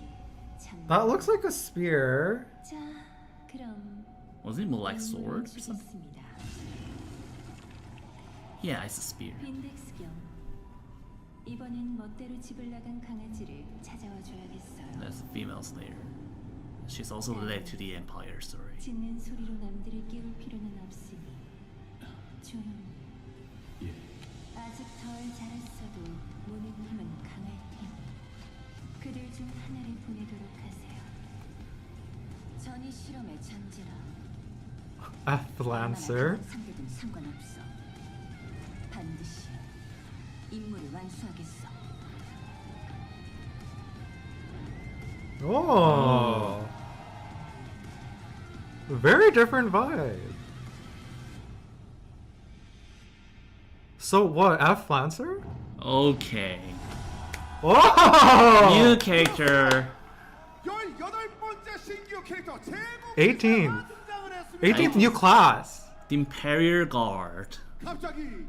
[SPEAKER 5] 참
[SPEAKER 4] That looks like a spear.
[SPEAKER 5] 자, 그럼
[SPEAKER 2] Was it more like sword or something?
[SPEAKER 5] 주겠습니다.
[SPEAKER 2] Yeah, it's a spear.
[SPEAKER 5] 빈덱스경 이번엔 멋대로 집을 나간 강아지를 찾아와 줘야겠어요.
[SPEAKER 2] That's a female slayer. She's also led to the Empire story.
[SPEAKER 5] 짖는 소리로 남들을 깨울 필요는 없으니 조용히. 아직 덜 자랐어도 무는 힘은 강할 테니 그들 중 하나를 보내도록 하세요. 전이 실험에 잠지라.
[SPEAKER 4] The Lancer.
[SPEAKER 5] 상대든 상관없어. 반드시 임무를 완수하겠어.
[SPEAKER 4] Oh. Very different vibe. So what, F Lancer?
[SPEAKER 2] Okay.
[SPEAKER 4] Oh!
[SPEAKER 2] New character.
[SPEAKER 1] 18번째 신규 캐릭터 제국
[SPEAKER 4] 18th.
[SPEAKER 1] 등장을 했습니다.
[SPEAKER 4] 18th new class.
[SPEAKER 2] The Imperial Guard.
[SPEAKER 1] 갑자기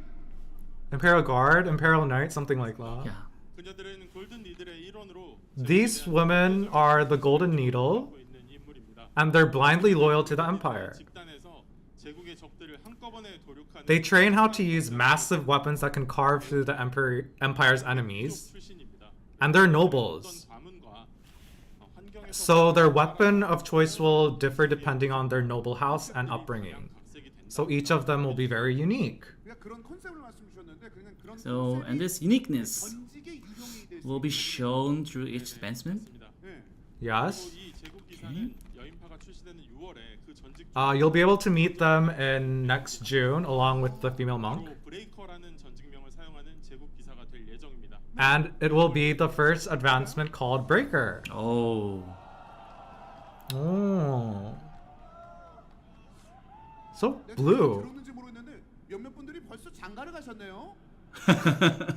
[SPEAKER 4] Imperial Guard, Imperial Knight, something like that.
[SPEAKER 2] Yeah.
[SPEAKER 3] 그녀들은 골든 리들의 일원으로
[SPEAKER 4] These women are the Golden Needle,
[SPEAKER 3] 하고 있는 인물입니다.
[SPEAKER 4] and they're blindly loyal to the Empire.
[SPEAKER 3] 집단에서 제국의 적들을 한꺼번에 도륙하는
[SPEAKER 4] They train how to use massive weapons that can carve through the Empire's enemies,
[SPEAKER 3] 출신입니다.
[SPEAKER 4] and they're
[SPEAKER 3] 어떤
[SPEAKER 4] nobles.
[SPEAKER 3] 과문과 환경에서
[SPEAKER 4] So their weapon of choice will differ depending on their noble house and upbringing.
[SPEAKER 3] 각색이 된다.
[SPEAKER 4] So each of them will be very unique.
[SPEAKER 1] 그러니까 그런 컨셉을 말씀 주셨는데 그냥 그런
[SPEAKER 2] So, and
[SPEAKER 1] 컨셉이
[SPEAKER 2] this uniqueness
[SPEAKER 1] 전직의 유형이 될수
[SPEAKER 2] will be shown through each advancement.
[SPEAKER 1] 네.
[SPEAKER 4] Yes.
[SPEAKER 3] 이 제국 기사는 여인파가 출시되는 6월에 그 전직
[SPEAKER 4] You'll be able to meet them in next June along with the female monk.
[SPEAKER 3] 바로 브레이커라는 전직명을 사용하는 제국 기사가 될 예정입니다.
[SPEAKER 4] And it will be the first advancement called Breaker.
[SPEAKER 2] Oh.
[SPEAKER 4] Oh. So
[SPEAKER 1] 내가
[SPEAKER 4] blue.
[SPEAKER 1] 들었는지 모르겠는데 몇몇 분들이 벌써 장가를 가셨네요.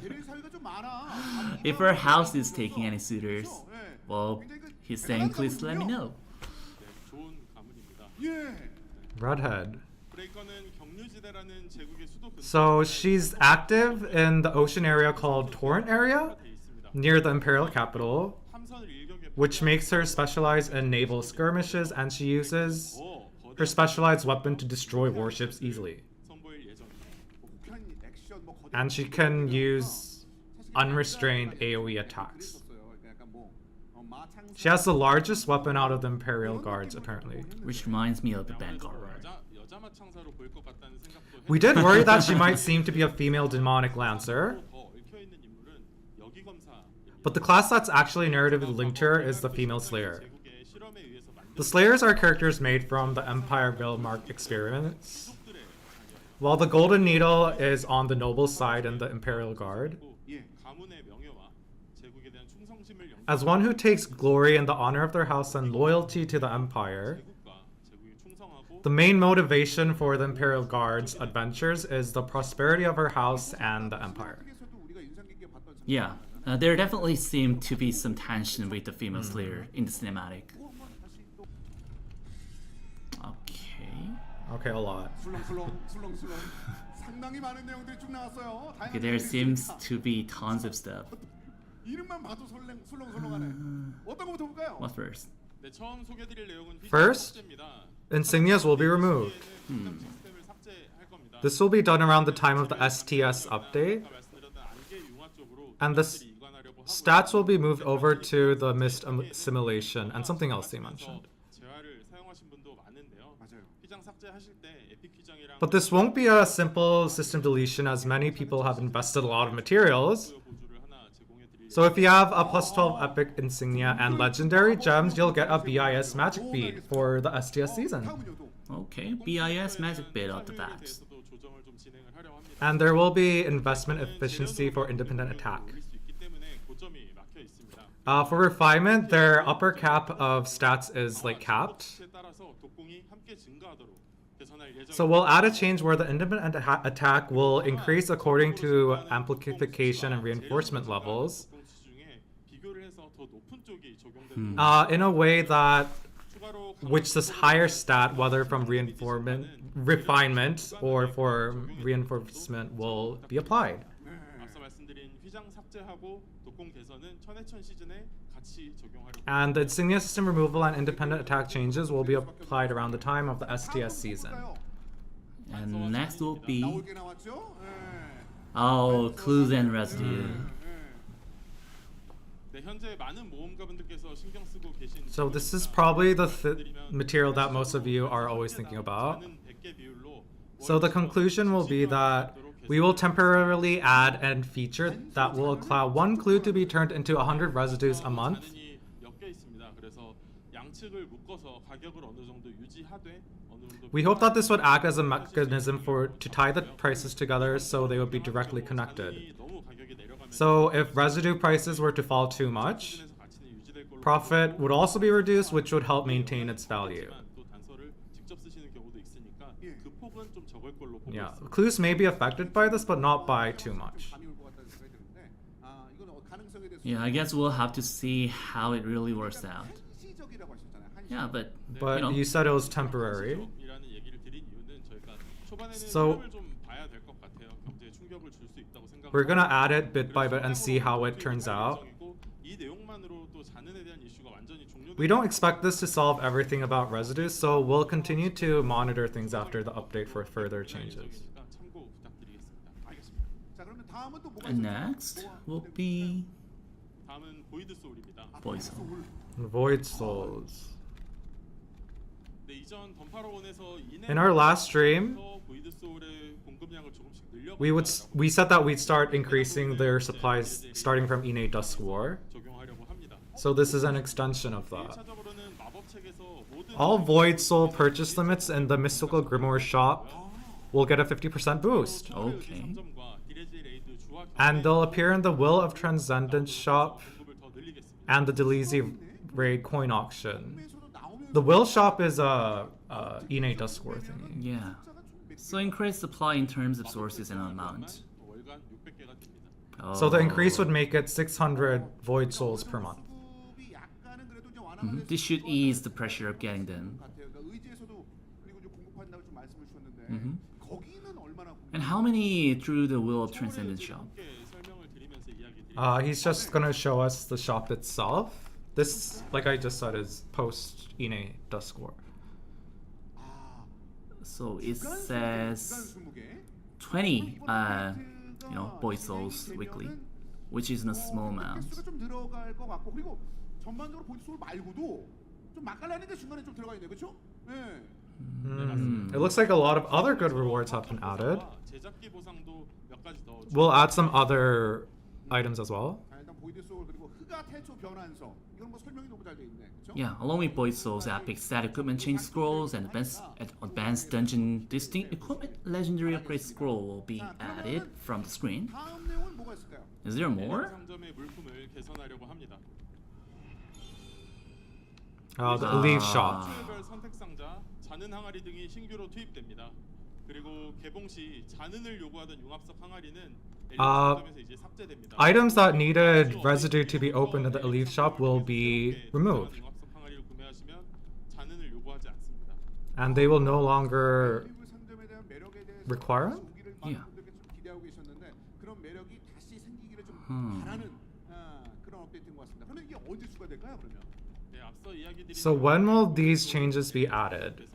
[SPEAKER 1] 데릴 사위가 좀 많아.
[SPEAKER 2] If her house is taking any suitors,
[SPEAKER 1] 그렇죠? 예.
[SPEAKER 2] well,
[SPEAKER 1] 굉장히 그
[SPEAKER 2] he's saying
[SPEAKER 1] 대단한
[SPEAKER 2] please let me
[SPEAKER 1] 가문이군요.
[SPEAKER 2] know.
[SPEAKER 3] 네, 좋은 가문입니다.
[SPEAKER 1] 예.
[SPEAKER 4] Redhead.
[SPEAKER 3] 브레이커는 경류지대라는 제국의 수도 근처
[SPEAKER 4] So she's active in the ocean area called Torrent area
[SPEAKER 3] 돼 있습니다.
[SPEAKER 4] near the imperial capital,
[SPEAKER 3] 함선을 일격에
[SPEAKER 4] which makes her specialize in naval skirmishes, and she uses
[SPEAKER 3] 더
[SPEAKER 4] her specialized weapon to destroy warships easily.
[SPEAKER 3] 선보일 예정입니다.
[SPEAKER 1] 북한 액션 뭐 거대
[SPEAKER 4] And she can use unrestrained AoE attacks. She has the largest weapon out of the Imperial Guards, apparently.
[SPEAKER 2] Which reminds me of the Vanguard.
[SPEAKER 3] 여자 마창사로 보일 것 같다는 생각도
[SPEAKER 4] We did worry that she might seem to be a female demonic lancer,
[SPEAKER 3] 더 얽혀 있는 인물은 여기 검사입니다.
[SPEAKER 4] but the class that's actually narratively linked to her is the female Slayer.
[SPEAKER 3] 제국의 실험에 의해서 만든
[SPEAKER 4] The Slayers are characters made from the Empire Mark experiments, while the Golden Needle is on the noble side in the Imperial Guard.
[SPEAKER 1] 예.
[SPEAKER 3] 가문의 명예와 제국에 대한 충성심을 충심을
[SPEAKER 4] As one who takes glory in the honor of their house and loyalty to the empire,
[SPEAKER 3] 제국과 제국에 충성하고
[SPEAKER 4] the main motivation for the Imperial Guard's adventures is the prosperity of her house and the empire.
[SPEAKER 1] 쪽에서도 우리가 인상 깊게 봤던
[SPEAKER 2] Yeah, there definitely seemed to be some tension with the female Slayer in the cinematic. Okay.
[SPEAKER 4] Okay, a lot.
[SPEAKER 1] 술렁술렁 상당히 많은 내용들이 쭉 나왔어요.
[SPEAKER 2] Okay, there seems to be tons of stuff.
[SPEAKER 1] 이름만 봐도 술렁술렁하네. 어떤 거부터 볼까요?
[SPEAKER 2] What first?
[SPEAKER 3] 네, 처음 소개드릴 내용은
[SPEAKER 4] First,
[SPEAKER 3] 삭제입니다.
[SPEAKER 4] Insignias will be removed.
[SPEAKER 3] 시스템을 삭제할 겁니다.
[SPEAKER 4] This will be done around the time of the STS update,
[SPEAKER 3] 아까 말씀드렸던 안개 융화 쪽으로
[SPEAKER 4] and the
[SPEAKER 3] 기술들이 이관하려고 하고
[SPEAKER 4] stats will be moved over to the missed assimilation and something else they mentioned.
[SPEAKER 3] 재화를 사용하신 분도 많은데요.
[SPEAKER 1] 맞아요.
[SPEAKER 3] 휘장 삭제하실 때 에픽 휘장이랑
[SPEAKER 4] But this won't be a simple system deletion as many people have invested a lot of materials.
[SPEAKER 3] 보조를 하나 제공해 드릴
[SPEAKER 4] So if you have a plus 12 epic insignia and legendary gems, you'll get a BIS magic bead for the STS season.
[SPEAKER 1] 다음은요.
[SPEAKER 2] Okay, BIS magic bit of the facts.
[SPEAKER 3] 대해서도 조정을 좀 진행을 하려고 합니다.
[SPEAKER 4] And there will be investment efficiency for independent attack.
[SPEAKER 3] 올릴 수 있기 때문에 고점이 막혀 있습니다.
[SPEAKER 4] For refinement, their upper cap of stats is like capped.
[SPEAKER 3] 에 따라서 독공이 함께 증가하도록 개선할 예정입니다.
[SPEAKER 4] So we'll add a change where the independent attack will increase according to amplification and reinforcement levels,
[SPEAKER 3] 독공치 중에 비교를 해서 더 높은 쪽이 적용되는
[SPEAKER 4] in a way that
[SPEAKER 3] 추가로
[SPEAKER 4] which this higher stat, whether from refinement or for reinforcement, will be applied.
[SPEAKER 3] 앞서 말씀드린 휘장 삭제하고 독공 개선은 천해천 시즌에 같이 적용하려고
[SPEAKER 4] And the insignia system removal and independent attack changes will be applied around the time of the STS season.
[SPEAKER 2] And next will be
[SPEAKER 1] 나올 게 나왔죠?
[SPEAKER 2] clues and residue.
[SPEAKER 3] 네, 현재 많은 모험가분들께서 신경 쓰고 계신
[SPEAKER 4] So this is probably the material that most of you are always thinking about.
[SPEAKER 3] 많은 100개 비율로
[SPEAKER 4] So the conclusion will be that we will temporarily add a feature that will allow one clue to be turned into 100 residues a month.
[SPEAKER 3] 잔인이 엮여 있습니다. 그래서 양측을 묶어서 가격을 어느 정도 유지하되 어느 정도
[SPEAKER 4] We hope that this would act as a mechanism to tie the prices together so they would be directly connected.
[SPEAKER 3] 너무 가격이 내려가면
[SPEAKER 4] So if residue prices were to fall too much,
[SPEAKER 3] 시즌에서 가치는 유지될 걸로
[SPEAKER 4] profit would also be reduced, which would help maintain its value.
[SPEAKER 3] 또 단서를 직접 쓰시는 경우도 있으니까 그 폭은 좀 적을 걸로 보고
[SPEAKER 4] Yeah,
[SPEAKER 3] 있습니다.
[SPEAKER 4] clues may be affected by this, but not by too much.
[SPEAKER 1] 감이 올 것 같다는 생각이 드는데 이건 가능성에 대해서
[SPEAKER 2] Yeah, I guess we'll have to see how it really works out.
[SPEAKER 1] 한시적이라고 하셨잖아요. 한시.
[SPEAKER 2] Yeah, but
[SPEAKER 4] But
[SPEAKER 2] you know,
[SPEAKER 4] you said it was temporary.
[SPEAKER 3] 이라는 얘기를 드린 이유는 저희가 초반에는
[SPEAKER 4] So-
[SPEAKER 3] 흐름을 좀 봐야 될 것 같아요. 경제에 충격을 줄 수 있다고 생각합니다.
[SPEAKER 4] We're gonna add it bit by bit and see how it turns out.
[SPEAKER 3] 이 내용만으로 또 잔흔에 대한 이슈가 완전히 종료되지
[SPEAKER 4] We don't expect this to solve everything about residues, so we'll continue to monitor things after the update for further changes.
[SPEAKER 3] 않으니까 참고 부탁드리겠습니다.
[SPEAKER 1] 알겠습니다. 자 그러면 다음은 또 뭐가
[SPEAKER 2] and
[SPEAKER 1] 있을까요?
[SPEAKER 2] next will be
[SPEAKER 3] 다음은 보이드 소울입니다.
[SPEAKER 2] Poison.
[SPEAKER 4] Void Souls.
[SPEAKER 3] 네, 이전 던파로원에서
[SPEAKER 4] In our last stream,
[SPEAKER 3] 보이드 소울의 공급량을 조금씩 늘려
[SPEAKER 4] we said that we'd start increasing their supplies starting from Ine Dusk War.
[SPEAKER 3] 적용하려고 합니다.
[SPEAKER 4] So this is an extension of that.
[SPEAKER 3] 1차적으로는 마법책에서 모든
[SPEAKER 4] All Void Soul purchase limits in the Mystical Grimoire shop will get a 50% boost.
[SPEAKER 2] Okay.
[SPEAKER 3] 3점과 디레지 레이드 주화
[SPEAKER 4] And they'll appear in the Will of Transcendence shop
[SPEAKER 3] 공급을 더 늘리겠습니다.
[SPEAKER 4] and the Delezie raid coin auction.
[SPEAKER 1] 에서도 나오면서
[SPEAKER 4] The Will shop is a Ine Dusk War thingy.
[SPEAKER 2] Yeah. So increase supply in terms of sources and amount.
[SPEAKER 3] 월간 600개가 됩니다.
[SPEAKER 2] Oh.
[SPEAKER 4] So the increase would make it 600 Void Souls per month.
[SPEAKER 1] 수급이 약간은 그래도 이제 완화가
[SPEAKER 2] This should ease the pressure of getting them.
[SPEAKER 1] 같아요. 그러니까 의지에서도 그리고 이제 공급한다고 좀 말씀을 주셨는데 거기는 얼마나
[SPEAKER 2] And how many through the Will of Transcendence shop?
[SPEAKER 3] 함께 설명을 드리면서 이야기 드리겠습니다.
[SPEAKER 4] He's just gonna show us the shop itself. This, like I just said, is post Ine Dusk War.
[SPEAKER 2] So it says 20 boy souls weekly, which is a small amount.
[SPEAKER 1] 횟수가 좀 들어갈 것 같고 그리고 전반적으로 보이드 소울 말고도 좀 맛깔나는 게 중간에 좀 들어가 있네, 그렇죠? 네.
[SPEAKER 4] It looks like a lot of other good rewards have been added.
[SPEAKER 3] 제작기 보상도 몇 가지 더
[SPEAKER 4] We'll add some other items as well.
[SPEAKER 1] 자, 일단 보이드 소울 그리고 흑아 태초 변환서 이건 뭐 설명이 너무 잘 돼 있네, 그렇죠?
[SPEAKER 2] Yeah, along with Boy Souls, epic stat equipment change scrolls and advanced dungeon distinct equipment, legendary upgrade scroll will be added from the screen.
[SPEAKER 1] 다음 내용은 뭐가 있을까요?
[SPEAKER 2] Is there more?
[SPEAKER 3] 상점의 물품을 개선하려고 합니다.
[SPEAKER 4] The leaf shop.
[SPEAKER 3] 별 선택 상자, 자는 항아리 등이 신규로 투입됩니다. 그리고 개봉 시 자는을 요구하던 융합석 항아리는 엘리트 이제 삭제됩니다.
[SPEAKER 4] Items that needed residue to be opened in the leaf shop will be removed.
[SPEAKER 3] 융합석 항아리를 구매하시면 자는을 요구하지 않습니다.
[SPEAKER 4] And they will no longer
[SPEAKER 1] 일부 상점에 대한 매력에 대해서
[SPEAKER 4] require it?
[SPEAKER 1] 오기를
[SPEAKER 2] Yeah.
[SPEAKER 1] 많은 분들께 좀 기대하고 계셨는데 그런 매력이 다시 생기기를 좀 바라는 그런 업데이트인 것 같습니다. 그런데 이게 언제 추가될까요, 그러면?
[SPEAKER 3] 네, 앞서 이야기 드린
[SPEAKER 4] So when will these changes be added?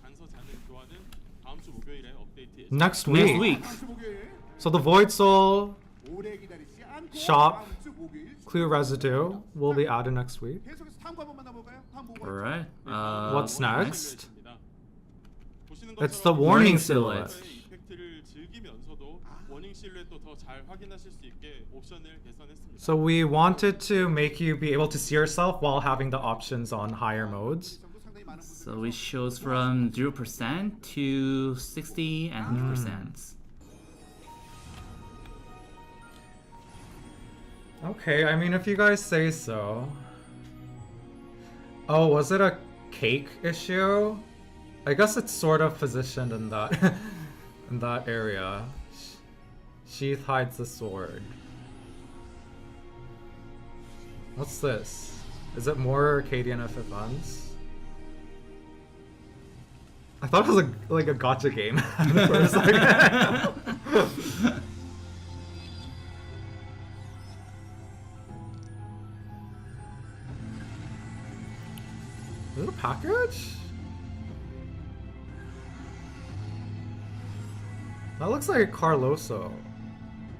[SPEAKER 3] 단서 자는 교환은 다음 주 목요일에 업데이트 예정.
[SPEAKER 4] Next
[SPEAKER 2] Next
[SPEAKER 4] week.
[SPEAKER 2] week.
[SPEAKER 1] 다음 주 목요일
[SPEAKER 4] So the Void Soul
[SPEAKER 1] 오래 기다리지 않고
[SPEAKER 4] Shop.
[SPEAKER 1] 다음 주 목요일
[SPEAKER 4] Clue Residue will be added next week.
[SPEAKER 1] 계속해서 다음 거 한번 만나볼까요? 다음 보고
[SPEAKER 2] Alright.
[SPEAKER 4] What's next?
[SPEAKER 3] 보시는
[SPEAKER 4] It's the
[SPEAKER 3] 것처럼
[SPEAKER 4] warning
[SPEAKER 2] warning
[SPEAKER 4] silhouette.
[SPEAKER 3] 이펙트를 즐기면서도 워닝 실루엣도 더 잘 확인하실 수 있게 옵션을 개선했습니다.
[SPEAKER 4] So we wanted to make you be able to see yourself while having the options on higher modes.
[SPEAKER 1] 상당히 많은 분들이
[SPEAKER 2] So it shows from 0% to 60 and 100%.
[SPEAKER 4] Okay, I mean, if you guys say so. Oh, was it a cake issue? I guess it's sort of positioned in that in that area. Sheath hides the sword. What's this? Is it more KDNF events? I thought it was like a gotcha game for a second. Is it a package? That looks like Carloso.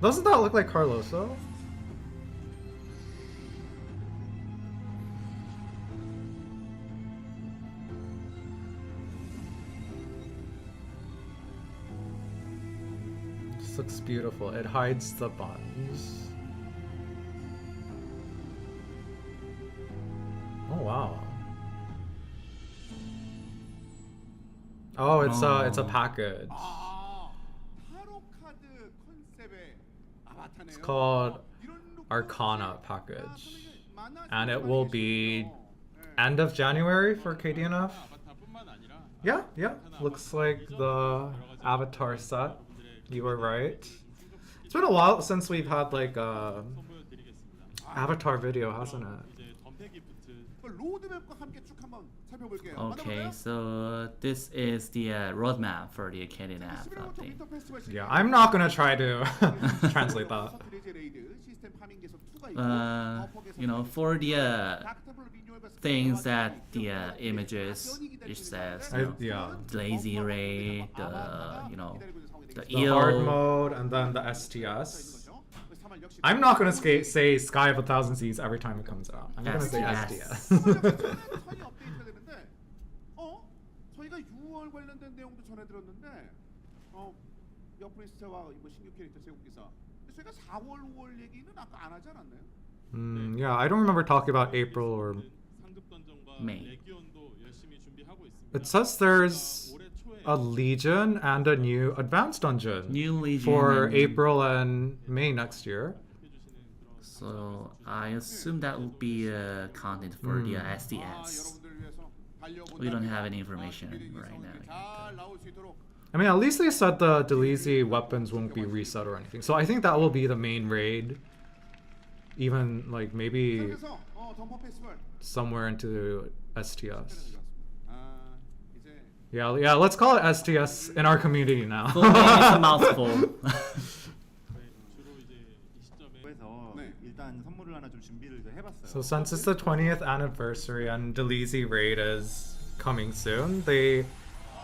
[SPEAKER 4] Doesn't that look like Carloso? This looks beautiful. It hides the buttons. Oh wow. Oh, it's a package.
[SPEAKER 1] 타로 카드 컨셉의 아바타네요.
[SPEAKER 4] It's called
[SPEAKER 1] 이런 룩
[SPEAKER 4] Arcana
[SPEAKER 1] 컨셉.
[SPEAKER 4] Package.
[SPEAKER 1] 만나서
[SPEAKER 4] And it
[SPEAKER 1] 많이
[SPEAKER 4] will be
[SPEAKER 1] 계시죠.
[SPEAKER 4] end of January for KDNF.
[SPEAKER 3] 아바타뿐만 아니라
[SPEAKER 4] Yeah. Looks like the avatar set. You were right. It's been a while since we've had like a
[SPEAKER 3] 선보여드리겠습니다.
[SPEAKER 4] avatar video, hasn't it?
[SPEAKER 3] 이제 덤페 기프트
[SPEAKER 1] 그 로드맵과 함께 쭉 한번 살펴볼게요.
[SPEAKER 2] Okay,
[SPEAKER 1] 만나볼까요?
[SPEAKER 2] so this is the roadmap for the KDNF
[SPEAKER 1] 11월부터
[SPEAKER 2] update.
[SPEAKER 1] 윈터 페스티벌
[SPEAKER 4] Yeah, I'm not gonna try to translate that.
[SPEAKER 1] 딜레제 레이드, 시스템 파밍 개선 2가 있고, 버퍼 개선
[SPEAKER 2] You know,
[SPEAKER 1] 3가
[SPEAKER 2] for the
[SPEAKER 1] 다크 템플러 리뉴얼과
[SPEAKER 2] things that
[SPEAKER 1] 스페이스와
[SPEAKER 2] the
[SPEAKER 1] 기존
[SPEAKER 2] images
[SPEAKER 1] 기존
[SPEAKER 2] it says,
[SPEAKER 4] Yeah.
[SPEAKER 2] Delezie Ray, the you know, the
[SPEAKER 4] The hard
[SPEAKER 2] eel.
[SPEAKER 4] mode and then the STS. I'm not gonna say Sky of a Thousand Seas every time it comes out. I'm gonna say
[SPEAKER 2] STS.
[SPEAKER 4] SDS.
[SPEAKER 1] 저희가 6월 관련된 내용도 전해드렸는데 여프리스트와 뭐 신규 캐릭터 제공기사 저희가 4월 5월 얘기는 아까 안 하지 않았나요?
[SPEAKER 4] Yeah, I don't remember talking about April or.
[SPEAKER 3] 상급 던전과
[SPEAKER 2] May.
[SPEAKER 3] 레기온도 열심히 준비하고 있습니다.
[SPEAKER 4] It says there's
[SPEAKER 3] 올해 초에
[SPEAKER 4] a Legion and a new Advanced Dungeon
[SPEAKER 2] New Legion
[SPEAKER 4] for
[SPEAKER 2] and-
[SPEAKER 4] April and May next year.
[SPEAKER 3] 해주시는 그런
[SPEAKER 2] So I assume that would be content for the SDS.
[SPEAKER 1] 여러분들을 위해서 달려본다.
[SPEAKER 2] We don't have any information
[SPEAKER 1] 준비된
[SPEAKER 2] right now.
[SPEAKER 1] 성원들이 잘 나올 수 있도록
[SPEAKER 4] I mean, at least they said the Delezie weapons won't be reset or anything. So I think that will be the main raid. Even like maybe
[SPEAKER 1] 그래서 덤퍼 페스티벌
[SPEAKER 4] somewhere into STS.
[SPEAKER 1] 이제
[SPEAKER 4] Yeah, let's call it STS in our community now.
[SPEAKER 2] Full name is a mouthful.
[SPEAKER 3] 주로 이제 이 시점에
[SPEAKER 6] 그래서
[SPEAKER 1] 네.
[SPEAKER 6] 일단 선물을 하나 좀 준비를 해봤어요.
[SPEAKER 4] So since it's the 20th anniversary and Delezie raid is coming soon, they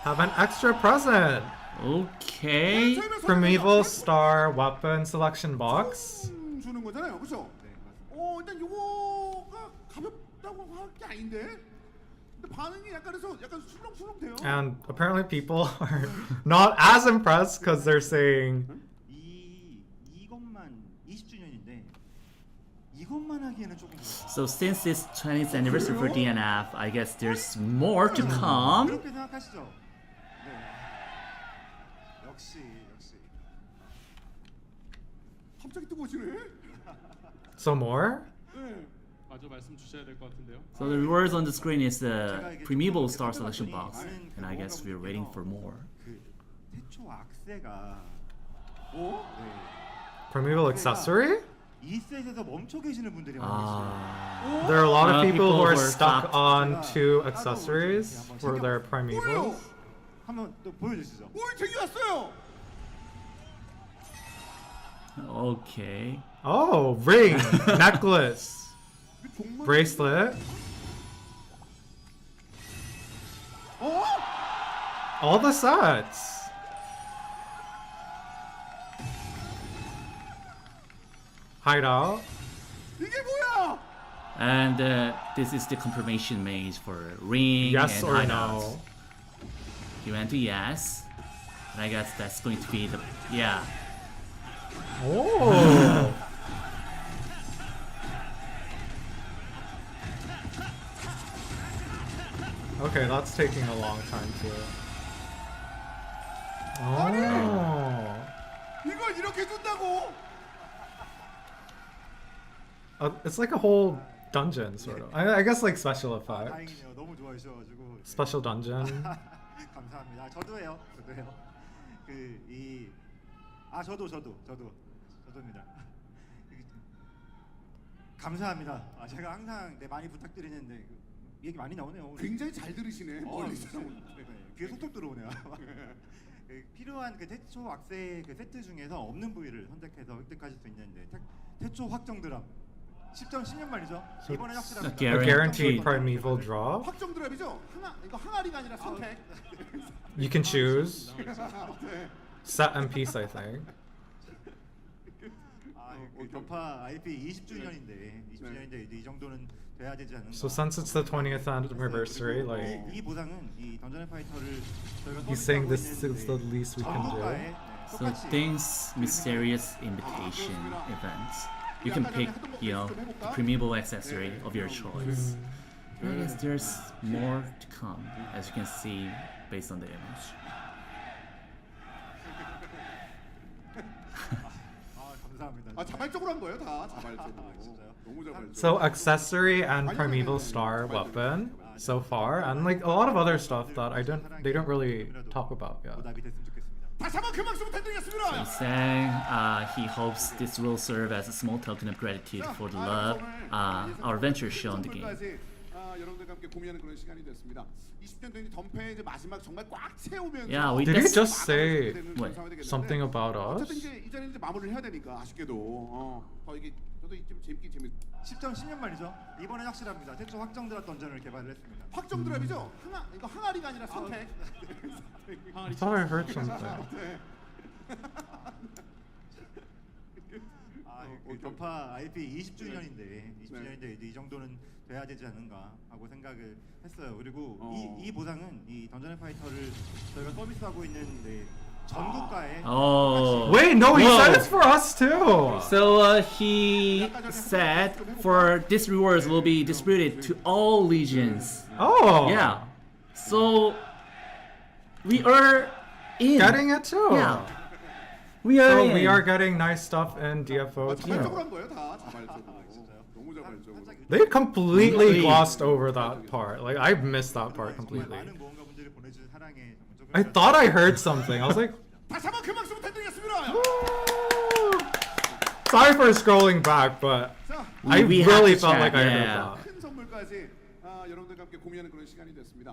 [SPEAKER 4] have an extra present.
[SPEAKER 2] Okay.
[SPEAKER 4] Primeval Star weapon selection box.
[SPEAKER 1] 주는 거잖아요, 그렇죠?
[SPEAKER 6] 네, 맞습니다.
[SPEAKER 1] 일단 요거가 가볍다고 할 게 아닌데, 근데 반응이 약간 그래서 약간 술렁술렁돼요.
[SPEAKER 4] And apparently people are not as impressed because they're saying
[SPEAKER 6] 이것만 20주년인데 이것만 하기에는 조금 그래요.
[SPEAKER 2] So since it's 20th anniversary for DNF, I guess there's more to come.
[SPEAKER 6] 그렇게 생각하시죠? 네. 역시.
[SPEAKER 1] 갑자기 뜨거워지네.
[SPEAKER 4] so more.
[SPEAKER 1] 네.
[SPEAKER 3] 마저 말씀 주셔야 될 것 같은데요.
[SPEAKER 2] So the rewards on the screen is the Primeval Star Selection Box, and I guess we're waiting for more.
[SPEAKER 6] 그 태초 악세가
[SPEAKER 1] 어?
[SPEAKER 6] 네.
[SPEAKER 4] Primeval accessory?
[SPEAKER 6] 이 셋에서 멈춰 계시는 분들이 많이 계세요.
[SPEAKER 4] There are a lot of people who are
[SPEAKER 2] were
[SPEAKER 4] stuck
[SPEAKER 2] stopped.
[SPEAKER 4] on two accessories for their primevals.
[SPEAKER 6] 한번 또 보여주시죠.
[SPEAKER 1] 뭘 되게 왔어요.
[SPEAKER 2] Okay.
[SPEAKER 4] Oh, ring, necklace,
[SPEAKER 1] 정말
[SPEAKER 4] bracelet.
[SPEAKER 1] 어?
[SPEAKER 4] All the sets. Hideout.
[SPEAKER 1] 이게 뭐야?
[SPEAKER 2] And this is the confirmation mage for ring
[SPEAKER 4] Yes
[SPEAKER 2] and
[SPEAKER 4] or
[SPEAKER 2] hideout.
[SPEAKER 4] no?
[SPEAKER 2] He went to yes, and I guess that's going to be the yeah.
[SPEAKER 4] Oh. Okay, that's taking a long time too. Oh.
[SPEAKER 1] 이걸 이렇게 준다고?
[SPEAKER 4] It's like a whole dungeon, sort of. I guess like special effect.
[SPEAKER 6] 다행이네요. 너무 좋아하셔가지고.
[SPEAKER 4] Special dungeon.
[SPEAKER 6] 감사합니다. 저도예요. 저도입니다. 감사합니다. 제가 항상 많이 부탁드리는데 얘기 많이 나오네요. 오늘.
[SPEAKER 1] 굉장히 잘 들으시네. 멀리서.
[SPEAKER 6] 귀에 속속 들어오네요. 필요한 그 태초 악세 그 세트 중에서 없는 부위를 선택해서 획득하실 수 있는데 태초 확정 드랍 10점 10년 말이죠. 이번에 확실합니다.
[SPEAKER 2] Guaranteed.
[SPEAKER 4] A guaranteed primeval drop.
[SPEAKER 1] 확정 드랍이죠? 이거 항아리가 아니라 선택.
[SPEAKER 4] You can choose.
[SPEAKER 1] 네.
[SPEAKER 4] Set and piece, I think.
[SPEAKER 6] 격파 IP 20주년인데 이 정도는 돼야 되지 않는가.
[SPEAKER 4] So since it's the 20th anniversary, like
[SPEAKER 6] 이 보상은 이 던전의 파이터를 저희가
[SPEAKER 4] he's saying this is the least we can do.
[SPEAKER 2] So things mysterious invitation events. You can pick, you know, the primeval accessory of your choice. I guess there's more to come, as you can see based on the image.
[SPEAKER 6] 감사합니다.
[SPEAKER 1] 자발적으로 한 거예요, 다 자발적으로.
[SPEAKER 6] 진짜요?
[SPEAKER 1] 너무 자발적으로.
[SPEAKER 4] So accessory and primeval star weapon so far, and like a lot of other stuff that they don't really talk about yet.
[SPEAKER 6] 보답이 됐으면 좋겠습니다.
[SPEAKER 1] 다시 한번 큰 박수 부탁드리겠습니다.
[SPEAKER 2] He's saying he hopes this will serve as a small token of gratitude for the love our venture show in the game.
[SPEAKER 1] 여러분들과 함께 고민하는 그런 시간이 됐습니다. 20년 된 덤페의 이제 마지막 정말 꽉 채우면서
[SPEAKER 2] Yeah, we
[SPEAKER 4] Did he
[SPEAKER 2] just
[SPEAKER 4] just say
[SPEAKER 2] What?
[SPEAKER 4] something about
[SPEAKER 1] 어쨌든
[SPEAKER 4] us?
[SPEAKER 1] 이제 이제 마무리를 해야 되니까 아쉽게도 이게 저도 좀 재밌긴 재밌.
[SPEAKER 6] 10점 10년 말이죠. 이번엔 확실합니다. 태초 확정 드랍 던전을 개발을 했습니다.
[SPEAKER 1] 확정 드랍이죠? 이거 항아리가 아니라 선택.
[SPEAKER 4] I thought I heard something.
[SPEAKER 6] 격파 IP 20주년인데 이 정도는 돼야 되지 않는가 하고 생각을 했어요. 그리고 이 보상은 이 던전의 파이터를 저희가 서비스하고 있는 전국가에
[SPEAKER 2] Oh.
[SPEAKER 4] Wait, no, he
[SPEAKER 2] Whoa.
[SPEAKER 4] said it's for us too.
[SPEAKER 2] So he said for this rewards will be distributed to all legions.
[SPEAKER 4] Oh,
[SPEAKER 2] Yeah. So we are in.
[SPEAKER 4] getting it too.
[SPEAKER 2] Yeah. We are
[SPEAKER 4] So
[SPEAKER 2] in.
[SPEAKER 4] we are getting nice stuff in DFO
[SPEAKER 1] 자발적으로
[SPEAKER 4] too.
[SPEAKER 1] 한 거예요, 다 자발적으로. 너무 자발적으로.
[SPEAKER 4] They completely
[SPEAKER 2] Completely.
[SPEAKER 4] glossed over that part. Like I missed that part completely.
[SPEAKER 6] 많은 모험가분들이 보내준 사랑에
[SPEAKER 4] I thought I heard something. I was like,
[SPEAKER 1] 다시 한번 큰 박수 부탁드리겠습니다.
[SPEAKER 4] sorry for scrolling back, but
[SPEAKER 1] 자,
[SPEAKER 4] I
[SPEAKER 2] We
[SPEAKER 4] really
[SPEAKER 2] have to
[SPEAKER 4] felt
[SPEAKER 2] check,
[SPEAKER 4] like I heard
[SPEAKER 2] yeah.
[SPEAKER 4] that.
[SPEAKER 1] 큰 선물까지 여러분들과 함께 고민하는 그런 시간이 됐습니다.